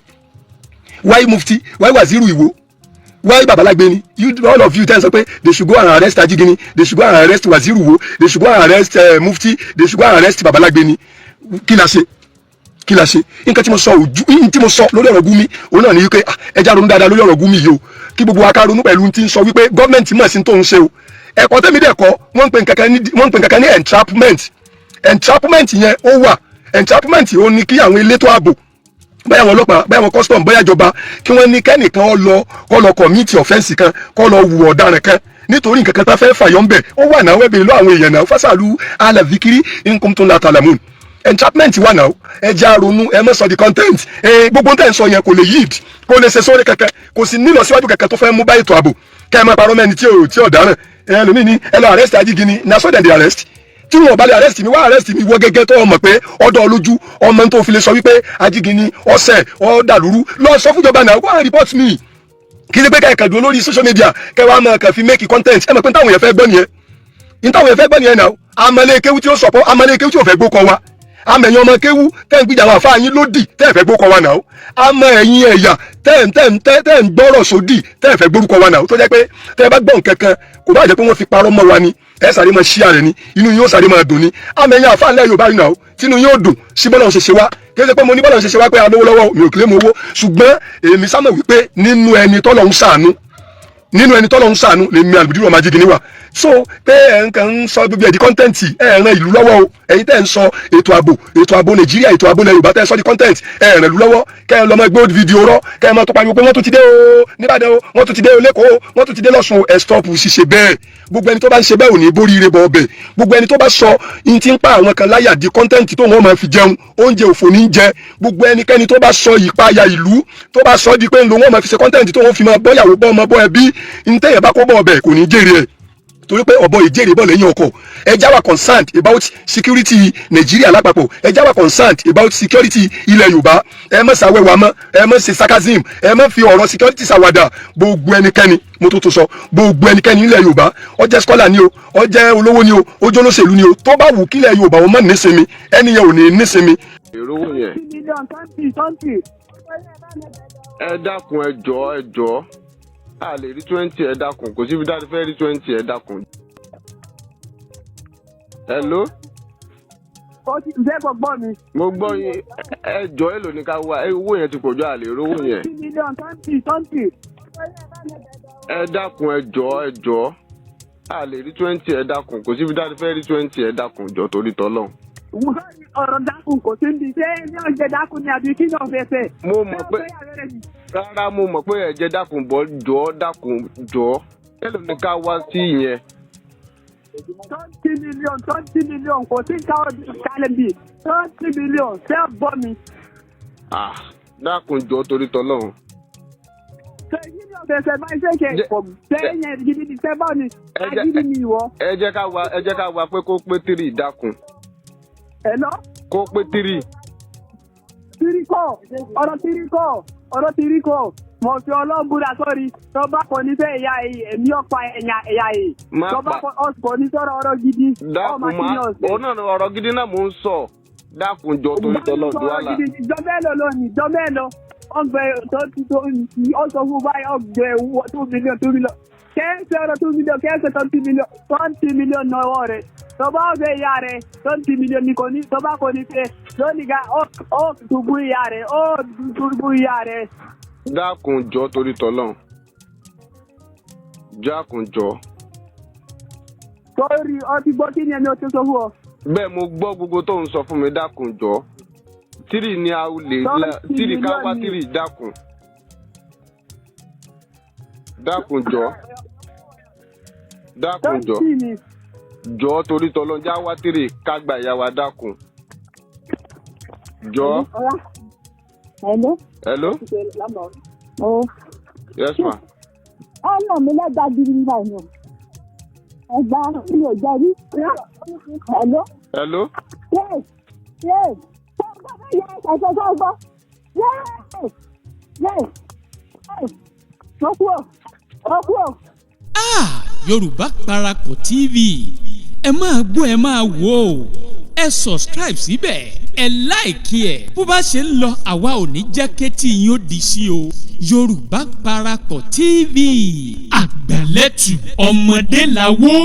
why Mufti why Waziru Iwo why Babalagbeni all of you tell sọ pé they should go and arrest Ajigini they should go and arrest Waziru Iwo they should go and arrest Mufti they should go and arrest Babalagbeni kí la ṣe nǹkan tí mo sọ lórí ọ̀rọ̀ Gumi òun náà ni wípé ẹja ronú dáadáa lórí ọ̀rọ̀ Gumi yìí o kí gbogbo wa ká ronú pẹ̀lú tí ń sọ wípé gọ́ọ̀mẹ̀ntì mọ̀ sí tó ń ṣe o ẹ̀kọ́ tẹ́mi dẹ̀ kọ́ wọ́n ń pè nǹkankan ní entrapment yẹn ó wà entrapment ó ní kí àwọn elétò ààbò báyà wọn ọlọ́pàá báyà wọn custom báyà ìjọba kí wọ́n ní kẹ́nìkan kọ́ lọ commit offence kan kọ́ lọ wù ọ̀daràn kan nítorí nǹkan kan tá fẹ́ fàyọ̀ ń bẹ̀ ó wà náà wẹ́bẹ̀rẹ̀ lọ àwọn èèyàn náà fásàlú alàvikiri nkumtun latalamun entrapment wà náà ẹja ronú ẹ mọ̀ sọ di content gbogbo ń tẹ̀ ń sọ yẹn kò lè yield kò lè ṣe sórí kankan kò sì nílọ síwájú kankan tó fẹ́ mú bá ètò ààbò kẹ́ ẹ máa parọ́ mẹ́ni tí ò dáràn ẹlòmíì ní ẹ lọ arrest Ajigini na so dem dey arrest tí wọn bá lè arrest mi wá arrest mi wọ gẹ́gẹ́ tó mọ̀ pé ọ̀dọ̀ olójú ọmọ tó fi lè sọ wípé Ajigini ọ̀sẹ̀ ọ̀dàlúrú lọ sọ fúnjọba náà wọ́n report me kí ni pé ká ẹ̀ka dùn lórí social media kẹ́ wàá máa kàn fi make content ẹ mọ̀ pé táwọn yẹn fẹ́ gbọ́ nìyẹn náà amọ̀lẹ́ kéwú tí ó sọ̀pọ̀ amọ̀lẹ́ kéwú tí ò fẹ́ gbó kọ wa àmọ̀ ẹ̀yin ọmọ kéwú tẹ́ ń gbìjà àwọn àfáà yín lódì tẹ́ ẹ̀ fẹ́ gbórúkọ wa náà àmọ̀ ẹ̀yin ẹ̀yà tẹ́ ń gbọ́rọ̀ sódì tẹ́ ẹ̀ fẹ́ gbórúkọ wa náà tó jẹ́ pé tẹ́ ẹ bá gbọ́ nǹkan kan kò bá jẹ́ pé wọ́n fi parọ́ mọ́ wa ni ẹ sáré máa ṣí ààrẹ ni inú yóò sáré máa dùn ni àmọ̀ ẹ̀yin àfáà ńlẹ̀ Yorùbá yìí náà tínú yóò dùn sí bọ́lá ṣe ṣe wá kí ẹ ṣe pé mo ní bọ́lá ṣe ṣe wá pé alówó lọ́wọ́ mi ò kílé mo owó ṣùgbọ́n èmi sámọ̀ wípé nínú ẹni tọ́lọ́run ṣàánú lèmi Àlùbùdírù ọmọ Ajigini wà so pé ẹ̀ ń kàn ń sọ gbogbo ẹ̀ di kọ́ńtẹ́ǹtì ẹ̀ ràn ìlú lọ́wọ́ o ẹ̀yin tẹ́ ń sọ ètò ààbò Nàìjíríà ètò ààbò ilẹ̀ Yorùbá tẹ́ ń sọ di kọ́ńtẹ́ǹtì ẹ̀ ràn ìlú lọ́wọ́ kẹ́ ẹ lọ́mọ ẹgbẹ́ òdì fídíò rọ́ kẹ́ ẹ máa tó pariwo pé wọ́n tún ti dé o nìbàdàn o wọ́n tún ti dé o lẹ́kọ̀ọ́ wọ́n tún ti dé lọ́sùn ẹ̀ stop ṣiṣẹ́ bẹ́ẹ̀ gbogbo ẹni tó bá ń ṣe bẹ́ẹ̀ ò ní borí ire bọ̀ ọbẹ̀ gbogbo ẹni tó bá sọ in ti ń pa àwọn kan láyà di kọ́ńtẹ́ǹtì tó wọ́n máa fi jẹun oúnjẹ òfò ní jẹ gbogbo ẹnikẹ́ni tó bá sọ ìpayà ìlú tó bá sọ di pé ń lo wọ́n máa fi ṣe kọ́ńtẹ́ǹtì tó wọ́n fi máa bọ́yàwó bọ́ ọmọ bọ́ ẹbí ntẹ́yẹ̀ bá kó bọ̀ ọbẹ̀ kò ní jèrè ẹ̀ torí pé ọ̀bọ ìjèrè bọ̀ lẹ́yìn ọkọ̀ ẹ já wa concerned about security Nàìjíríà lápapọ̀ ẹ já wa concerned about security ilẹ̀ Yorùbá ẹ má ṣàwẹ́wà mọ́ ẹ má ṣe sarcasm ẹ má fi ọ̀rọ̀ security ṣàwàdà gbogbo ẹnikẹ́ni mo tó sọ gbogbo ẹnikẹ́ni ilẹ̀ Yorùbá ó jẹ́ scholar ni o ó jẹ́ olówó ni o ó jẹ́ olóṣèlú ni o tó bá wù kílẹ̀ Yorùbá wọn má nísinmi ẹni yẹn ò ní nísinmi. ìrówó yẹn ẹ dákun ẹ jọ̀ọ́ a lè rí 20 ẹ dákun kò síbi dáadé fẹ́ rí 20 ẹ dákun. hello. ó ti jẹ́ gbọ́ mi. mo gbọ́ yín ẹ jọ̀ọ́ èlò ní ká wá owó yẹn ti pọ̀jù a lè rówó yẹn. 20 million 20. ẹ dákun ẹ jọ̀ọ́ a lè rí 20 ẹ dákun kò síbi dáadé fẹ́ rí 20 ẹ dákun jọ̀ọ́ torí tọ́lọ́run. ọ̀rọ̀ dákun kò sí ní ṣé ní ọ̀jẹ̀ dákun ni àbí kí náà fẹ́fẹ́. mo mọ̀ pé rárá mo mọ̀ pé ẹ̀jẹ̀ dákun bọ̀ jọ̀ọ́ dákun jọ̀ọ́ èlò ní ká wá sí ìyẹn. 20 million kò sí kálẹ̀ bíi 20 million ṣé bọ́ mi. dákun jọ̀ọ́ torí tọ́lọ́run. ṣé kí ni ọ̀fẹ́fẹ́ máa ń ṣe kẹ́ pọ̀ bẹ́ẹ̀ yẹn gidi ni ṣé bọ́ ni agídí ni ìwọ. ẹ jẹ́ ká wá pé kó pé 3 dákun. Hello? Kó pé 3. ọ̀rọ̀ tirikọ́ mo fi ọlọ́gbúra sọ́rí tó bá kò ní fẹ́ ẹ̀yà èmi ọ̀pá ẹ̀yà èyí tó bá kò ní sọ̀rọ̀ ọ̀rọ̀ gidi. dákun òun náà ọ̀rọ̀ gidi náà mò ń sọ dákun jọ torí tọ́lọ̀ dùwàlà. jọ́mẹ́lò lónìí jọ́mẹ́lò ọgbẹ́ tó ti tó ọ̀sọ̀ fún báyìí ọgbẹ́ 2 million kẹ́sẹ̀ ọ̀rọ̀ 2 million kẹ́sẹ̀ 20 million náwó rẹ̀ tó bá ọ̀gbẹ́ ìyá rẹ̀ 20 million ní kò ní tó bá kò ní fẹ́ lónìí ga ó dùbú ìyá rẹ̀ dákun jọ torí tọ́lọ̀ dákun jọ. torí ọtí gbọ́ kí ni ẹni o ti sọ fún ọ. bẹ́ẹ̀ mo gbọ́ gbogbo tó ń sọ fún mi dákun jọ 3 ni a lè 3 ká wá 3 dákun. dákun jọ jọ torí tọ́lọ́ já wá 3 ká gba ìyá wa dákun jọ. hello. yes ma. ọ̀nà mi lẹ́gbàá gidi nígbà yẹn ẹgbà mi ò jẹ́ rí. hello. yes. ọgbọ́n yẹ ẹ̀sẹ̀ tó gbọ́. yes. ọkú. Yorùbá Parapọ̀ TV ẹ máa gbọ́ ẹ máa wò ó ẹ subscribe síbẹ̀ ẹ láìkí ẹ̀ bó bá ṣe ń lọ àwa ò ní jẹ́ kétí yín ó di sí o Yorùbá Parapọ̀ TV àgbàlẹ́tù ọmọdé làwọ̀.